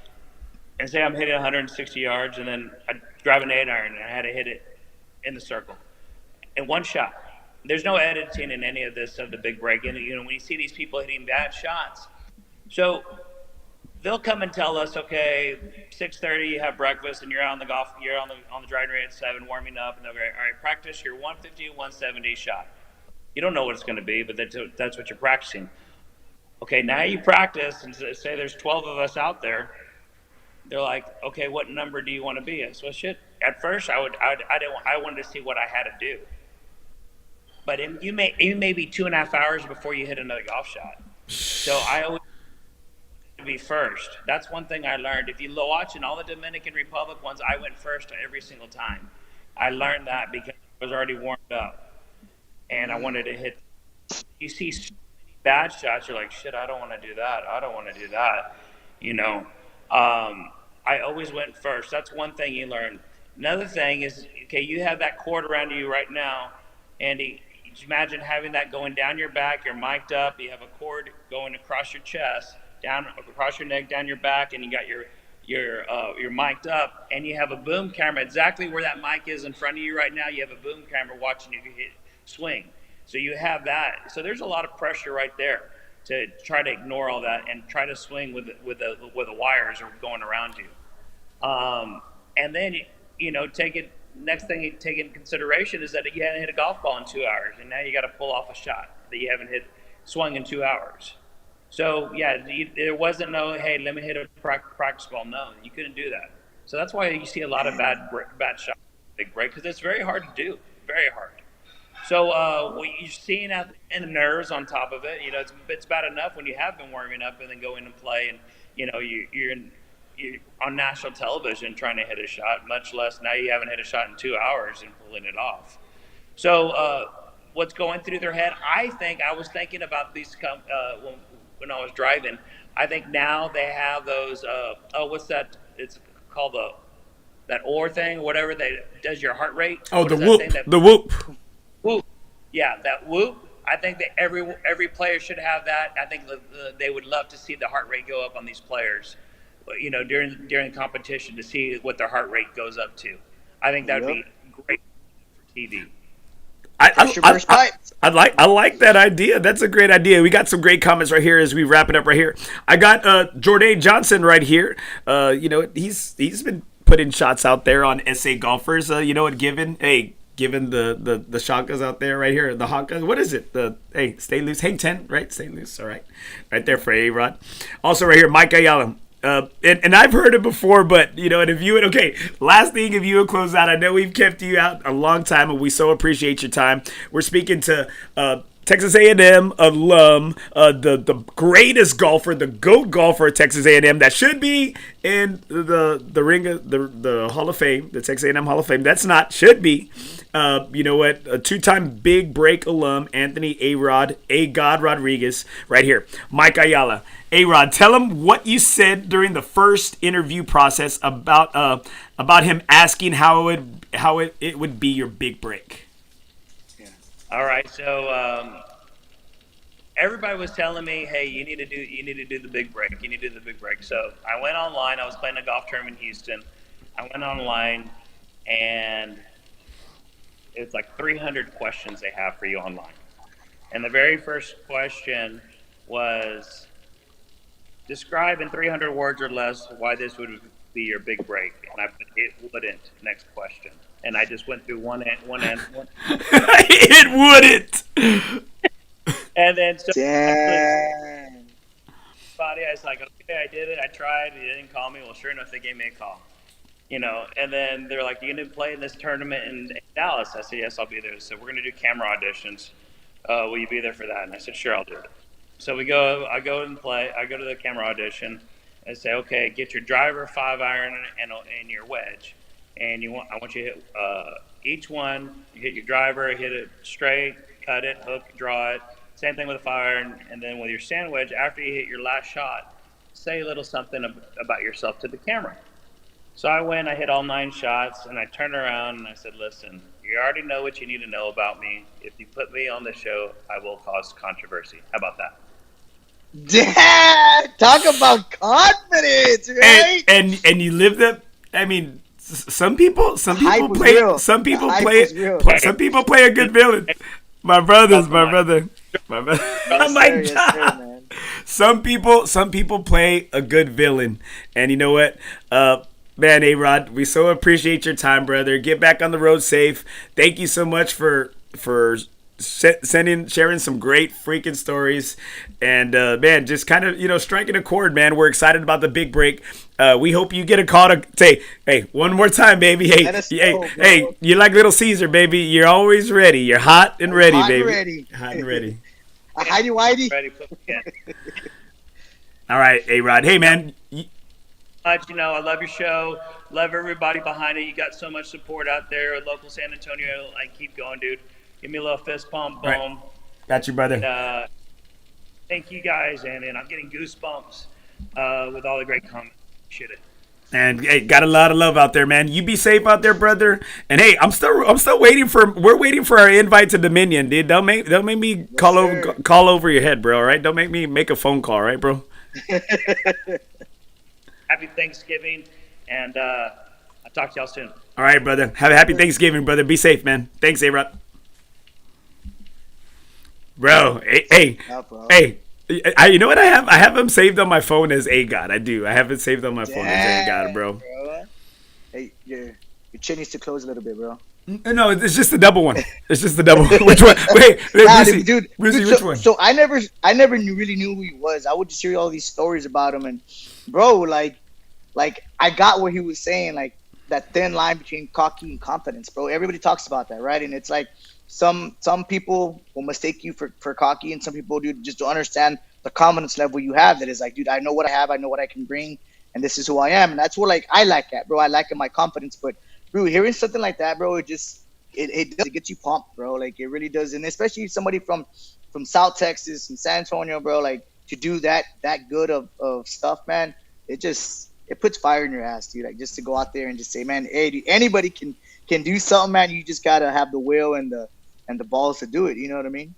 and say I'm hitting 160 yards, and then I'd drive an 8-iron, and I had to hit it in the circle in one shot. There's no editing in any of this of the big break. And when you see these people hitting bad shots, so they'll come and tell us, okay, 6:30 you have breakfast and you're on the driving range at 7 warming up, and they'll go, all right, practice your 150 170 shot. You don't know what it's going to be, but that's what you're practicing. Okay, now you practice, and say there's 12 of us out there. They're like, okay, what number do you want to be? So shit. At first, I wanted to see what I had to do. But you may be 2.5 hours before you hit another golf shot. So I always to be first. That's one thing I learned. If you watch in all the Dominican Republic ones, I went first every single time. I learned that because I was already warmed up, and I wanted to hit. You see so many bad shots, you're like, shit, I don't want to do that. I always went first. That's one thing you learn. Another thing is, okay, you have that cord around you right now, Andy. Imagine having that going down your back. You're mic'd up. You have a cord going across your chest, down across your neck, down your back, and you got you're mic'd up, and you have a boom camera exactly where that mic is in front of you right now. You have a boom camera watching you swing. So you have that. So there's a lot of pressure right there to try to ignore all that and try to swing with the wires are going around you. And then next thing you take into consideration is that you haven't hit a golf ball in 2 hours, and now you got to pull off a shot that you haven't swung in 2 hours. So yeah, there wasn't no, hey, let me hit a practice ball. No, you couldn't do that. So that's why you see a lot of bad shots, big break, because it's very hard to do, very hard. So what you're seeing and the nerves on top of it, it's bad enough when you have been warming up and then go in and play, and you're on national television trying to hit a shot, much less now you haven't hit a shot in 2 hours and pulling it off. So what's going through their head? I think I was thinking about these when I was driving. I think now they have those. What's that? It's called that oar thing, whatever that does your heart rate. Oh, the whoop. The whoop. Whoop. Yeah, that whoop. I think that every player should have that. I think they would love to see the heart rate go up on these players. during competition to see what their heart rate goes up to. I think that'd be great for TV. I like that idea. That's a great idea. We got some great comments right here as we wrap it up right here. I got Jordan Johnson right here. He's been putting shots out there on SA golfers. Given the shotguns out there right here, the hot guns. What is it? Stay loose, hang 10, right? Stay loose. All right there for Arod. Also right here, Mike Ayala. And I've heard it before, but and if you would, last thing, if you would close out, I know we've kept you out a long time, and we so appreciate your time. We're speaking to Texas A&M alum, the greatest golfer, the GOAT golfer at Texas A&M that should be in the ring of the Hall of Fame, the Texas A&M Hall of Fame. That's not, should be. A two-time Big Break alum, Anthony Arod, A-God Rodriguez, right here. Mike Ayala. Arod, tell him what you said during the first interview process about him asking how it would be your big break. Yeah. All right, so everybody was telling me, hey, you need to do the big break. You need to do the big break. So I went online. I was playing a golf tournament in Houston. I went online, and it's like 300 questions they have for you online. And the very first question was, describe in 300 words or less why this would be your big break. And I put, it wouldn't. Next question. And I just went through one. It wouldn't. And then so Damn. I was like, okay, I did it. I tried. They didn't call me. Well, sure enough, they gave me a call. And then they're like, you going to play in this tournament in Dallas? I said, yes, I'll be there. So we're going to do camera auditions. Will you be there for that? And I said, sure, I'll do it. So I go and play. I go to the camera audition. I say, okay, get your driver, 5-iron, and your wedge. And I want you to hit each one. You hit your driver, hit it straight, cut it, hook, draw it. Same thing with a 5-iron. And then with your sand wedge, after you hit your last shot, say a little something about yourself to the camera. So I went, I hit all 9 shots, and I turned around and I said, listen, you already know what you need to know about me. If you put me on the show, I will cause controversy. How about that? Damn! Talk about confidence, right? And you lived up. I mean, some people play real. some people play a good villain. My brother. Oh my God. Some people play a good villain, and you know what? Man, Arod, we so appreciate your time, brother. Get back on the road safe. Thank you so much for sharing some great freaking stories, and man, just kind of striking a chord, man. We're excited about the big break. We hope you get a call to say, hey, one more time, baby. Hey, you're like Little Caesar, baby. You're always ready. You're hot and ready, baby. Hot and ready. Heidi Whitey. Ready. All right, Arod. Hey, man. I love your show. Love everybody behind it. You got so much support out there. Local San Antonio. Keep going, dude. Give me a little fist pump. Boom. Right. Got you, brother. And, thank you guys, and I'm getting goosebumps with all the great comments. Appreciate it. And hey, got a lot of love out there, man. You be safe out there, brother. And hey, we're waiting for our invite to Dominion, dude. Don't make me call over your head, bro. All right? Don't make me make a phone call, right, bro? Happy Thanksgiving, and I'll talk to y'all soon. All right, brother. Have a happy Thanksgiving, brother. Be safe, man. Thanks, A-Rod. Bro, hey. You know what I have? I have him saved on my phone as A-God. I do. I have it saved on my phone as A-God, bro. Hey, your chin needs to close a little bit, bro. No, it's just the double one. It's just the double one. Which one? Wait, Brucey, which one? So I never really knew who he was. I would just hear all these stories about him, and bro, like I got what he was saying, like that thin line between cocky and confidence, bro. Everybody talks about that, right? And it's like some people will mistake you for cocky, and some people just don't understand the confidence level you have. That is like, dude, I know what I have, I know what I can bring, and this is who I am. And that's what I like that, bro. I like my confidence, but bro, hearing something like that, bro, it gets you pumped, bro. Like, it really does. And especially somebody from South Texas, from San Antonio, bro, like, to do that good of stuff, man, it puts fire in your ass, dude. Like, just to go out there and just say, man, hey, dude, anybody can do something, man. You just gotta have the will and the balls to do it. You know what I mean?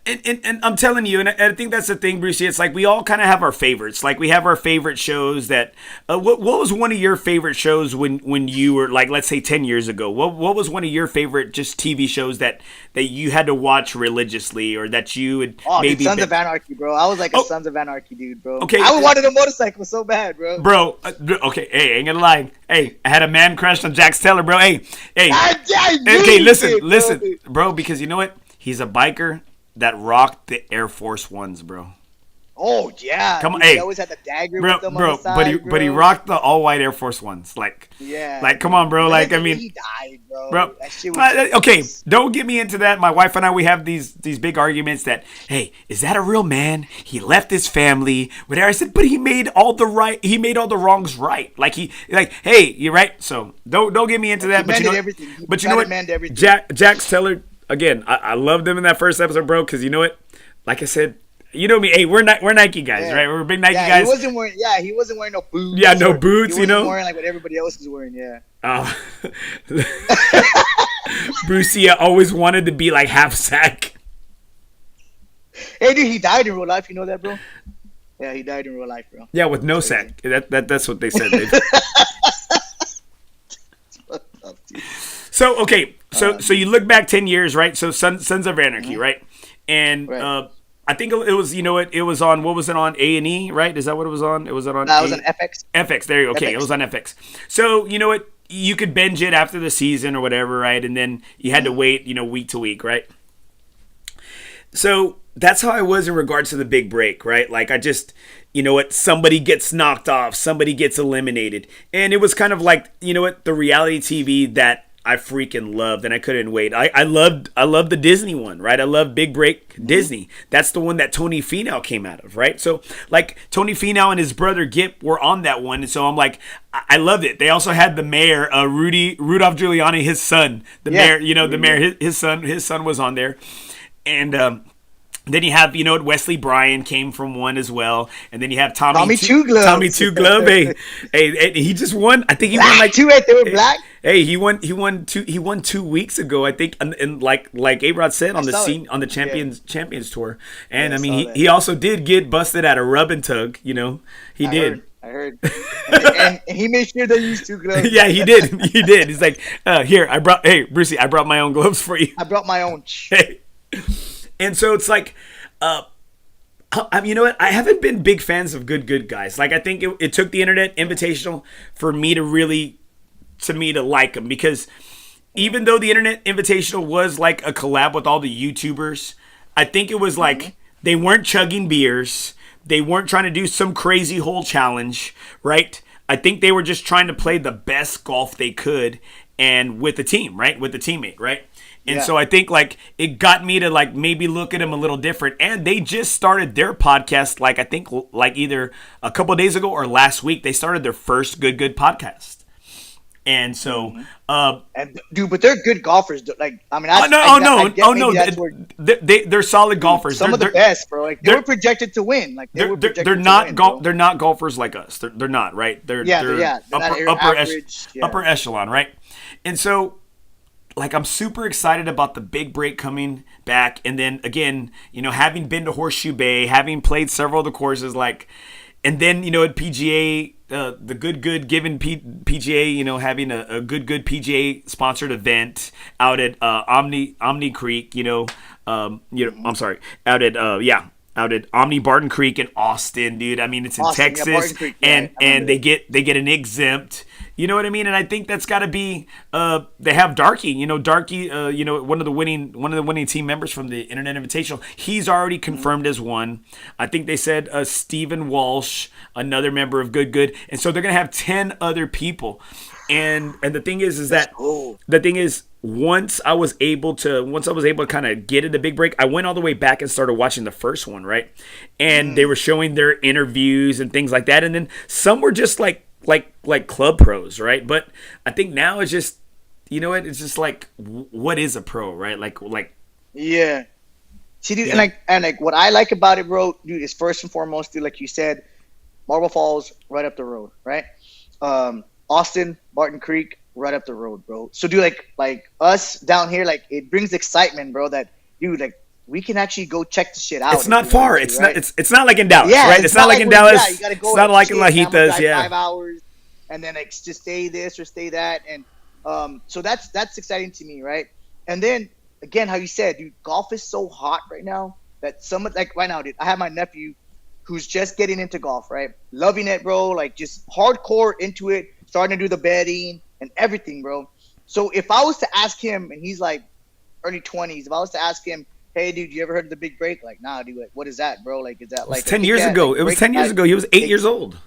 And I'm telling you, and I think that's the thing, Brucey. It's like we all kind of have our favorites. Like we have our favorite shows that. What was one of your favorite shows when you were like, let's say 10 years ago? What was one of your favorite just TV shows that you had to watch religiously, or that you would maybe Sons of Anarchy, bro. I was like a Sons of Anarchy dude, bro. Okay, I wanted a motorcycle so bad, bro. Bro, okay, hey, ain't gonna lie. Hey, I had a man crush on Jax Taylor, bro. Hey. Okay, listen, bro, because you know what? He's a biker that rocked the Air Force Ones, bro. Oh yeah, come on, dude, hey, he always had the dagger bro, with them on the side, but he rocked the all white Air Force Ones, like, yeah, like come on, bro, like I mean, he died, bro. That shit was okay, don't get me into that. My wife and I, we have these big arguments that, hey, is that a real man? He left his family, whatever. I said, but he made all the wrongs right. Like hey, you're right. So don't get me into that. But you know what? Jax Taylor, again, I loved him in that first episode, bro, because you know what? Like I said, you know me. Hey, we're Nike guys, right? We're big Nike guys. He wasn't wearing no boots. Yeah, no boots. He you know, wearing like what everybody else is wearing. Yeah. Brucey always wanted to be like half sack. Hey, dude, he died in real life. You know that, bro? Yeah, he died in real life, bro. Yeah, with no sack. That's what they said. So okay, so you look back 10 years, right? So Sons of Anarchy, right? And right. I think it was, you know what? It was on, what was it on? A&E, right? Is that what it was on? It was on. No, it was on FX. FX. There you go. Okay, FX. It was on FX. So you know what? You could binge it after the season or whatever, right? And then you had to wait, week to week, right? So that's how I was in regards to the big break, right? Like I just, you know what? Somebody gets knocked off, somebody gets eliminated, and it was kind of like, you know what? The reality TV that I freaking loved, and I couldn't wait. I loved the Disney one, right? I love Big Break Disney. That's the one that Tony Finau came out of, right? So like Tony Finau and his brother Gip were on that one, and so I'm like, I loved it. They also had the mayor, Rudolph Giuliani, his son, mayor, the mayor, his son was on there, and then you have, Wesley Bryan came from one as well, and then you have Tommy Two Gloves. Tommy Two Glove, hey, he just won. I think he won like 2. They were black. Hey, he won 2 weeks ago, I think, and like Arod said on the Champions Tour, and I mean he also did get busted at a rub and tug, he did. I heard. And he made sure they used 2 gloves. Yeah, he did. He's like, hey, Brucey, I brought my own gloves for you. I brought my own. Hey. And so it's like, you know what? I haven't been big fans of good guys. Like, I think it took the Internet Invitational for me to like them, because even though the Internet Invitational was like a collab with all the YouTubers, I think it was like they weren't chugging beers. They weren't trying to do some crazy hole challenge, right? I think they were just trying to play the best golf they could, and with the team, right? With the teammate, right? And so I think like it got me to like maybe look at them a little different. And they just started their podcast, like I think like either a couple of days ago or last week. They started their first good podcast. And so, but they're good golfers. Like, I mean, they're solid golfers. Some of the best, bro. Like they were projected to win. Like they're not golfers like us. They're not, right. They're upper echelon, right. And so, like, I'm super excited about the big break coming back. And then again, having been to Horseshoe Bay, having played several of the courses, like, and then, at PGA, the good given PGA, having a good PGA sponsored event out at Omni Creek, I'm sorry, out at Omni Barton Creek in Austin, dude. I mean, it's in Texas, Creek, and they get an exempt. You know what I mean? And I think that's got to be. They have Darky. Darky. One of the winning team members from the Internet Invitational. He's already confirmed as one. I think they said Stephen Walsh, another member of Good, and so they're gonna have 10 other people. And the thing is that the thing is, once I was able to kind of get into Big Break, I went all the way back and started watching the first one, right? And they were showing their interviews and things like that, and then some were just like club pros, right? But I think now it's just, it's just like, what is a pro, right? Like yeah. See, dude, and like what I like about it, bro, dude, is first and foremost, dude, like you said, Marble Falls right up the road, right? Austin, Barton Creek, right up the road, bro. So, dude, like us down here, like it brings excitement, bro. That dude, like we can actually go check the shit out. It's not far. It's right? not. It's not like in Dallas, Yeah, right? It's not like in Dallas. You gotta go it's not like in I'm gonna Lajitas. drive Yeah. 5 hours, and then like just stay this or stay that, and so that's exciting to me, right? And then again, how you said, dude, golf is so hot right now that someone like right now, dude. I have my nephew who's just getting into golf, right? Loving it, bro. Like just hardcore into it, starting to do the betting and everything, bro. So if I was to ask him, and he's like early 20s, if I was to ask him, hey, dude, you ever heard of the Big Break? Like, nah, dude, like, what is that, bro? Like, is that like 10 years ago? It was 10 years ago. He was 8 years old.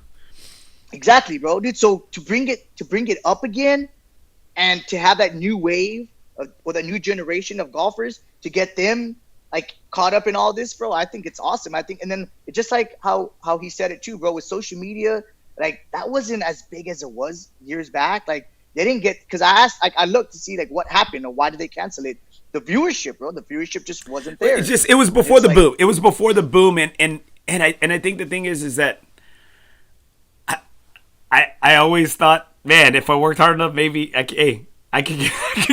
Exactly, bro, dude. So to bring it up again, and to have that new wave or that new generation of golfers, to get them like caught up in all this, bro, I think it's awesome. I think, and then it's just like how he said it too, bro, with social media, like that wasn't as big as it was years back. Like they didn't get, because I looked to see like what happened or why did they cancel it. The viewership, bro, the viewership just wasn't there. It was before the boom. It was before the boom, and I think the thing is that I always thought, man, if I worked hard enough, maybe I could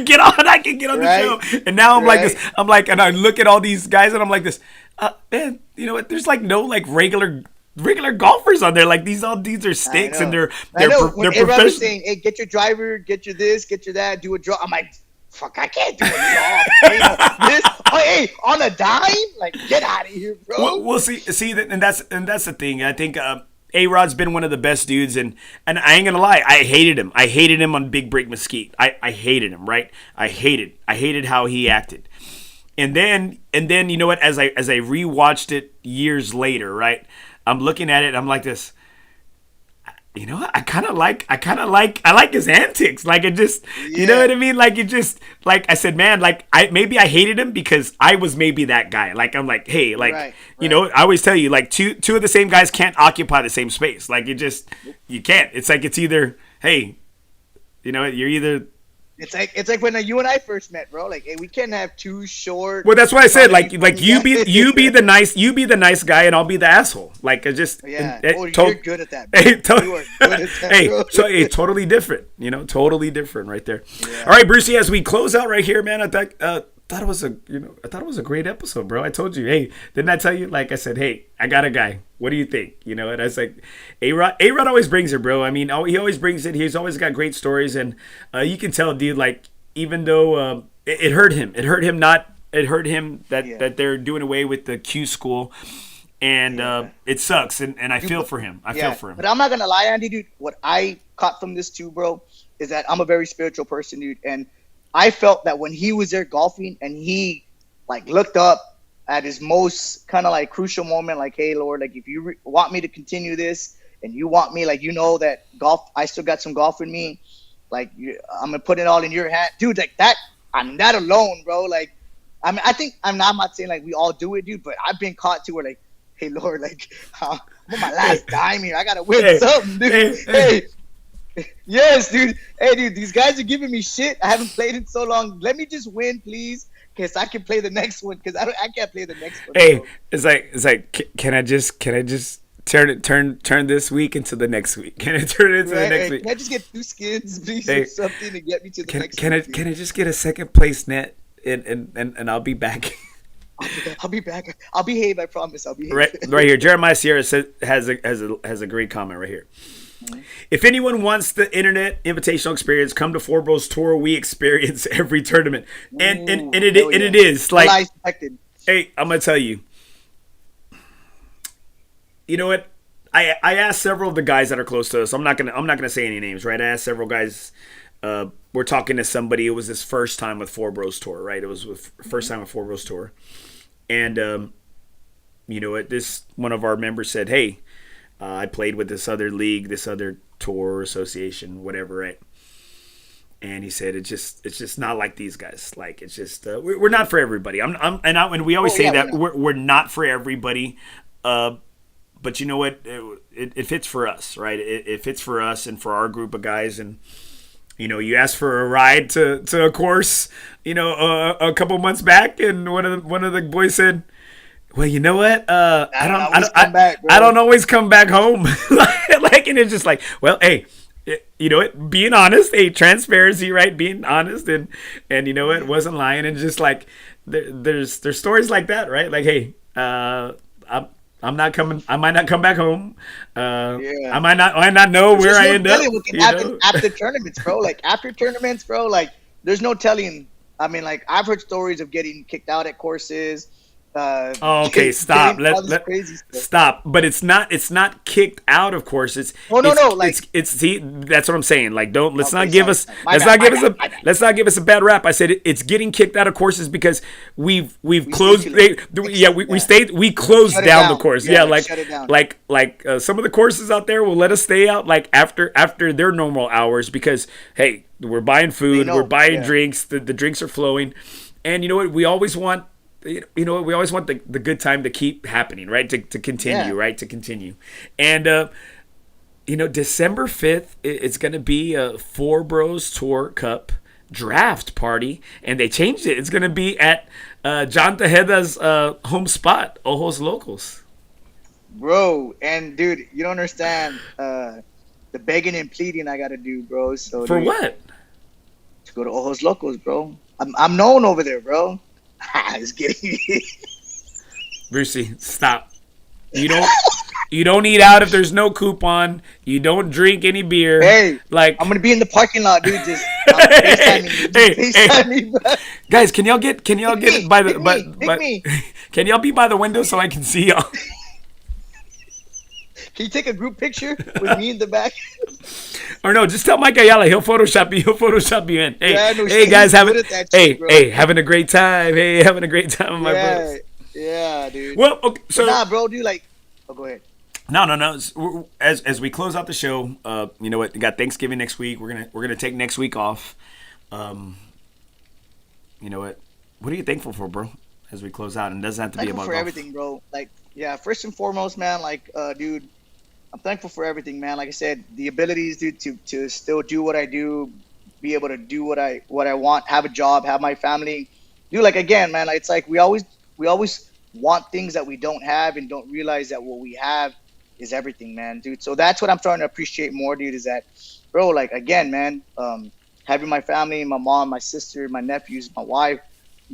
get on the show. And now I'm like this. I'm like, and I look at all these guys, and I'm like this. Man, you know what? There's like no like regular golfers on there. Like these are sticks, and they're professional. Saying, hey, get your driver, get your this, get your that, do a draw. I'm like, fuck, I can't do it. Hey, on a dime, like get out of here, bro. We'll see, and that's the thing. I think Arod's been one of the best dudes, and I ain't gonna lie, I hated him. I hated him on Big Break Mesquite. I hated him, right? I hated how he acted. And then you know what? As I rewatched it years later, right? I'm looking at it, and I'm like this. You know what? I like his antics. Like it just, you know what I mean? Like it just, like I said, man, like maybe I hated him because I was maybe that guy. Like I'm like, hey, like, you know, I always tell you, like two of the same guys can't occupy the same space. Like it just, you can't. It's like, it's either, hey, you know, you're either. It's like when you and I first met, bro. Like, hey, we can't have two short. Well, that's why I said, like you be the nice guy, and I'll be the asshole. Like, I just you're good at that. Bro. You are good at that, bro. Totally different. You know, totally different right there. Yeah. All right, Brucey, as we close out right here, man, I thought it was a great episode, bro. I told you, hey, didn't I tell you? Like I said, hey, I got a guy. What do you think? You know, and I was like, Arod always brings it, bro. I mean, he always brings it. He's always got great stories, and you can tell, dude. Like, even though it hurt him, that they're doing away with the Q school, and it sucks. And I feel for him. I feel for him. But I'm not gonna lie, Andy, dude. What I caught from this too, bro, is that I'm a very spiritual person, dude, and I felt that when he was there golfing and he like looked up at his most kind of like crucial moment, like, hey, Lord, like if you want me to continue this and you want me, like, you know, that golf, I still got some golf in me. Like, I'm going to put it all in your hand. Dude, like that, I'm that alone, bro. Like, I mean, I'm not saying like we all do it, dude, but I've been caught to where like, hey, Lord, like, I'm on my last dime here. I got to win something, dude. Hey. Yes, dude. Hey, dude, these guys are giving me shit. I haven't played in so long. Let me just win, please, because I can play the next one. Because I can't play the next one. Hey, bro. It's like, can I just turn this week into the next week? Can I turn it into the next week? Can I just get 2 skins, please, or something to get me to the next? Can I just get a second place net and I'll be back. I'll be back. I'll behave. I promise. I'll behave. Right here, Jeremiah Sierra has a great comment right here. If anyone wants the internet invitational experience, come to FOREBROS Tour. We experience every tournament, and it is like, hey, I'm gonna tell you. You know what? I asked several of the guys that are close to us. I'm not gonna say any names, right? I asked several guys. We're talking to somebody. It was his first time with FOREBROS Tour, right? It was first time with FOREBROS Tour, and you know what? This one of our members said, hey. I played with this other league, this other tour association, whatever, right? And he said it's just not like these guys. Like it's just we're not for everybody. And we always say that we're not for everybody. But you know what? It fits for us, right? It fits for us and for our group of guys. And you know, you asked for a ride to a course, you know, a couple months back, and one of the boys said, well, you know what? I don't always come back home. Like, and it's just like, well, hey, you know what? Being honest, hey, transparency, right? Being honest, and you know what? Wasn't lying, and just like there's stories like that, right? Like, hey, I'm not coming. I might not come back home. I might not know where I end up. What can happen after tournaments, bro? Like after tournaments, bro. Like there's no telling. I mean, like I've heard stories of getting kicked out at courses. Okay, stop. Stop. But it's not kicked out of course. It's see, that's what I'm saying. Like let's not give us a bad rap. I said it's getting kicked out of courses because we closed we closed down the course. Yeah, like some of the courses out there will let us stay out like after their normal hours because hey, we're buying food, we're buying drinks, the drinks are flowing. And you know what? We always want the good time to keep happening, right? To continue, right? To continue. And, December 5th, it's going to be a FOREBROS Tour Cup draft party. And they changed it. It's going to be at John Tejeda's home spot, Ojos Locos. Bro, and dude, you don't understand the begging and pleading I got to do, bro. So for what? To go to Ojos Locos, bro. I'm known over there, bro. I was kidding. Brucey, stop. You don't eat out if there's no coupon. You don't drink any beer. Hey, like I'm gonna be in the parking lot, dude. Just FaceTime me. Guys, can y'all get by the Can y'all be by the window so I can see y'all? Can you take a group picture with me in the back? Or no, just tell Mike Ayala. He'll Photoshop you in. Hey, guys, having a great time. Hey, having a great time with my bros. Yeah, dude. Well, okay, so bro, dude, go ahead. No. As we close out the show, you know what? We got Thanksgiving next week. We're gonna take next week off. You know what? What are you thankful for, bro? As we close out, and it doesn't have to be about for golf. Everything, bro. Like, yeah, first and foremost, man. Like, dude. I'm thankful for everything, man. Like I said, the abilities, dude, to still do what I do, be able to do what I want, have a job, have my family. Dude, like again, man, like, it's like we always want things that we don't have and don't realize that what we have is everything, man, dude. So that's what I'm starting to appreciate more, dude, is that, bro, like again, man, having my family, my mom, my sister, my nephews, my wife,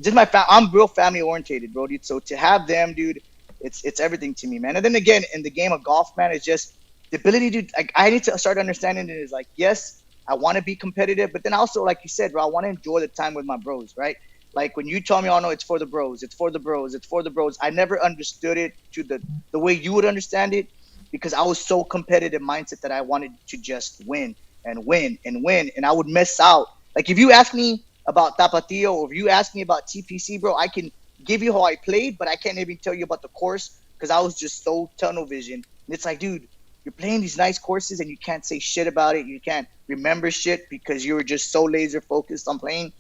just I'm real family orientated, bro, dude. So to have them, dude, it's everything to me, man. And then again, in the game of golf, man, it's just the ability to, like, I need to start understanding it is like, yes, I want to be competitive, but then also, like you said, bro, I want to enjoy the time with my bros, right? Like when you told me, oh no, it's for the bros, it's for the bros, it's for the bros. I never understood it to the way you would understand it because I was so competitive mindset that I wanted to just win and win and win. And I would miss out. Like if you ask me about Tapatio or if you ask me about TPC, bro, I can give you how I played, but I can't even tell you about the course because I was just so tunnel vision. And it's like, dude, you're playing these nice courses and you can't say shit about it. You can't remember shit because you were just so laser focused on playing.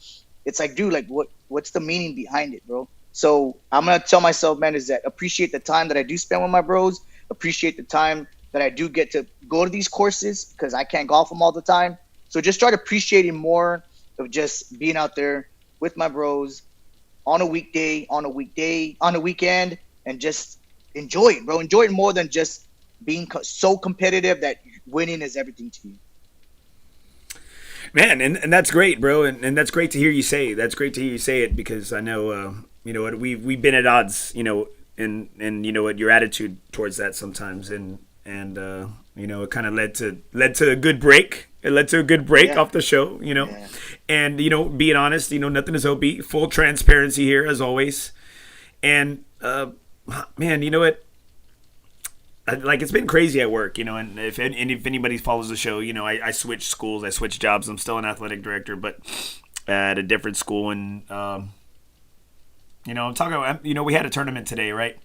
It's like, dude, like what's the meaning behind it, bro? So I'm going to tell myself, man, is that appreciate the time that I do spend with my bros. Appreciate the time that I do get to go to these courses because I can't golf them all the time. So just start appreciating more of just being out there with my bros on a weekday, on a weekend, and just enjoy it, bro. Enjoy it more than just being so competitive that winning is everything to you. Man, and that's great, bro, and that's great to hear you say. That's great to hear you say it because I know, you know what, we've been at odds, you know, and you know what, your attitude towards that sometimes, and you know, it kind of led to a good break. It led to a good break off the show, you know, and you know, being honest, you know, nothing is OB. Full transparency here as always, and man, you know what. Like it's been crazy at work, you know, and if anybody follows the show, you know, I switched schools, I switched jobs. I'm still an athletic director, but at a different school. And you know, I'm talking about, you know, we had a tournament today, right?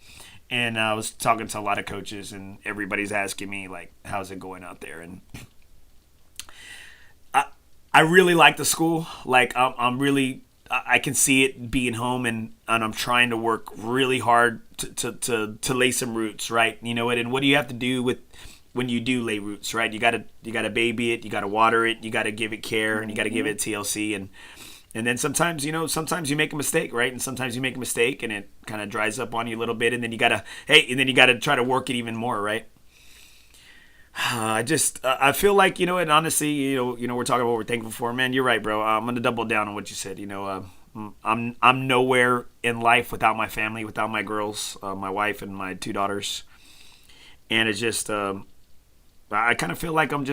And I was talking to a lot of coaches, and everybody's asking me like, how's it going out there? And I really like the school. Like I can see it being home, and I'm trying to work really hard to lay some roots, right? You know what? And what do you have to do with when you do lay roots, right? You gotta baby it, you gotta water it, you gotta give it care, and you gotta give it TLC, and then sometimes, you know, sometimes you make a mistake, right? And sometimes you make a mistake, and it kind of dries up on you a little bit, and then you gotta try to work it even more, right? I feel like, you know, and honestly, you know, we're talking about what we're thankful for, man. You're right, bro. I'm gonna double down on what you said. You know, I'm nowhere in life without my family, without my girls, my wife and my 2 daughters, and it's just I kind of feel like I'm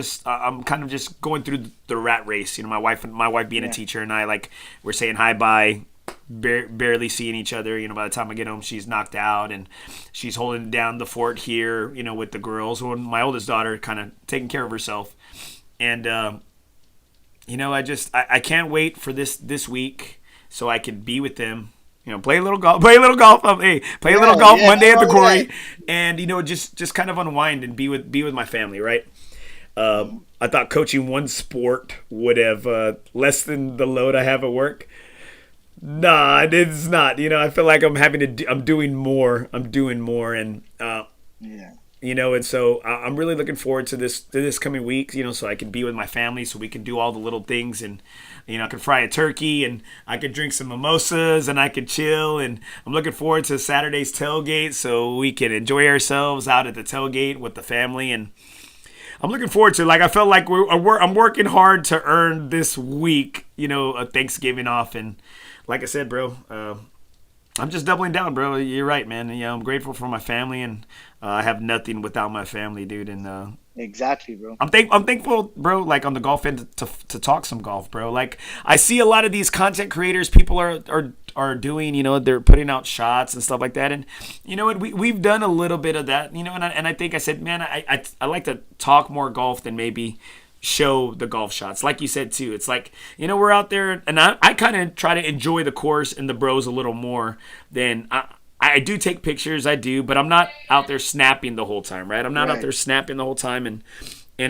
kind of just going through the rat race. You know, my wife being a teacher, and I, like, we're saying hi bye, barely seeing each other. You know, by the time I get home, she's knocked out, and she's holding down the fort here. You know, with the girls. When my oldest daughter kind of taking care of herself, and you know, I can't wait for this week so I can be with them. You know, play a little golf. Play a little golf Monday at the quarry, and, you know, just kind of unwind and be with my family, right? I thought coaching one sport would have lessened the load I have at work. Nah, it's not. You know, I feel like I'm doing more, and you know, and so I'm really looking forward to this coming week. You know, so I can be with my family, so we can do all the little things, and, you know, I can fry a turkey, and I could drink some mimosas, and I could chill. And I'm looking forward to Saturday's tailgate, so we can enjoy ourselves out at the tailgate with the family. And I'm looking forward to, like, I felt like I'm working hard to earn this week, you know, a Thanksgiving off. And like I said, bro, I'm just doubling down, bro. You're right, man. You know, I'm grateful for my family, and I have nothing without my family, dude. And exactly, bro. I'm thankful, bro, like, on the golf end to talk some golf, bro. Like, I see a lot of these content creators, people are doing, you know, they're putting out shots and stuff like that. And you know what, we've done a little bit of that, you know, and I think I said, man, I like to talk more golf than maybe show the golf shots. Like you said too, it's like, you know, we're out there, and I kind of try to enjoy the course and the bros a little more than I do take pictures, I do, but I'm not out there snapping the whole time, right? I'm not out there snapping the whole time, and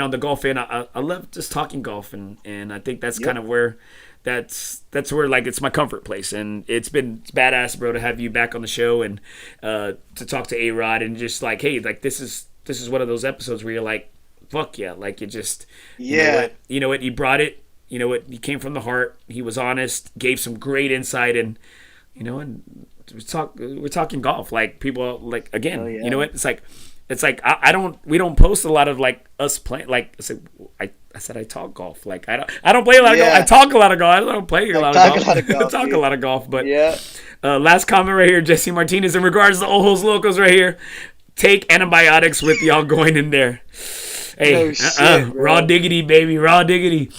on the golf end, I love just talking golf, and I think that's kind of where that's where, like, it's my comfort place. And it's badass, bro, to have you back on the show, and to talk to Arod, and just like, hey, like, this is one of those episodes where you're like, fuck yeah, like, you just you know what, you brought it, you know what, he came from the heart, he was honest, gave some great insight, and, you know, and we're talking golf, like, people, like, again, you know what, it's like we don't post a lot of, like, us playing, like, I said I talk golf, like, I don't play a lot of golf, I talk a lot of golf, I don't play a lot of golf, I talk a lot of golf, but last comment right here, Jesse Martinez, in regards to Ojos Locos right here, take antibiotics with y'all going in there. Hey, raw diggity, baby, raw diggity.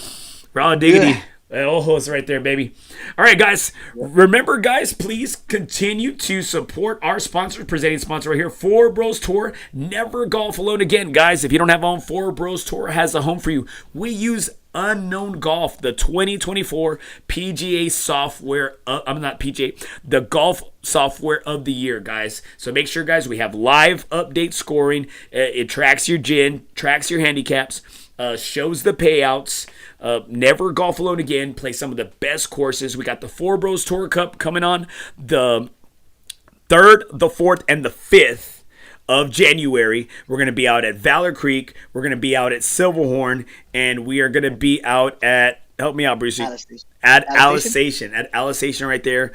Ojos right there, baby. All right, guys. Remember, guys, please continue to support our sponsor, presenting sponsor right here, FOREBROS Tour. Never golf alone again, guys. If you don't have a home, FOREBROS Tour has a home for you. We use Unknown Golf, the 2024 PGA software. The golf software of the year, guys. So make sure, guys, we have live update scoring. It tracks your GIN, tracks your handicaps, shows the payouts. Never golf alone again. Play some of the best courses. We got the FOREBROS Tour Cup coming on the 3rd, the 4th, and the 5th of January. We're going to be out at Valor Creek. We're going to be out at Silverhorn. And we are going to be out at, help me out, Brucey. At Alisation right there.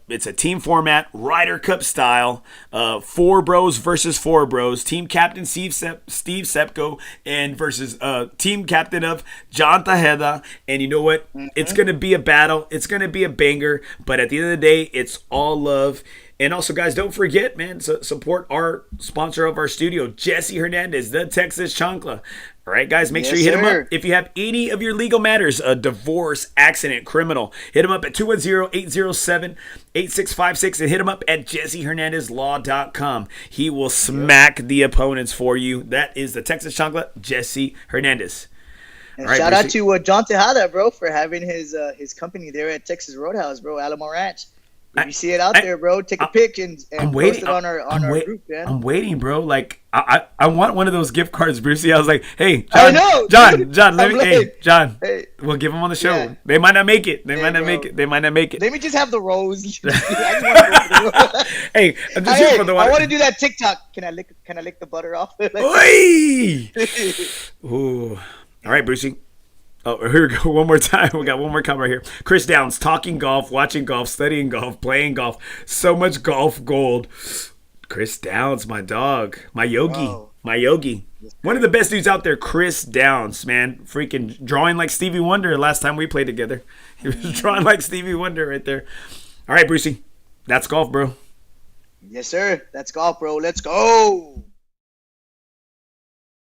It's a team format, Ryder Cup style. 4 bros versus 4 bros. Team captain Steve Sepko and versus team captain of John Tejeda. And you know what? It's going to be a battle. It's going to be a banger. But at the end of the day, it's all love. And also, guys, don't forget, man, support our sponsor of our studio, Jesse Hernandez, the Texas Chancla. All right, guys, make sure you hit him up. If you have any of your legal matters, a divorce, accident, criminal, hit him up at 210-807-8656 and hit him up at JesseHernandezLaw.com. He will smack the opponents for you. That is the Texas Chancla, Jesse Hernandez. And shout out to John Tejada, bro, for having his company there at Texas Roadhouse, bro, Alamo Ranch. If you see it out there, bro, take a pic and post it on our group, man. I'm waiting, bro. Like, I want one of those gift cards, Brucey. I was like, hey, John, John, we'll give them on the show. Yeah. They might not make it. They might not make it. Let me just have the rose. Hey, I'm just here for the water. I want to do that TikTok. Can I lick the butter off? Ooh. All right, Brucey. Oh, here we go. One more time. We got one more comment right here. Chris Downs, talking golf, watching golf, studying golf, playing golf. So much golf gold. Chris Downs, my dog. My yogi. My Yogi. One of the best dudes out there, Chris Downs, man. Freaking drawing like Stevie Wonder last time we played together. He was drawing like Stevie Wonder right there. All right, Brucey. That's golf, bro. Yes, sir. That's golf, bro. Let's go.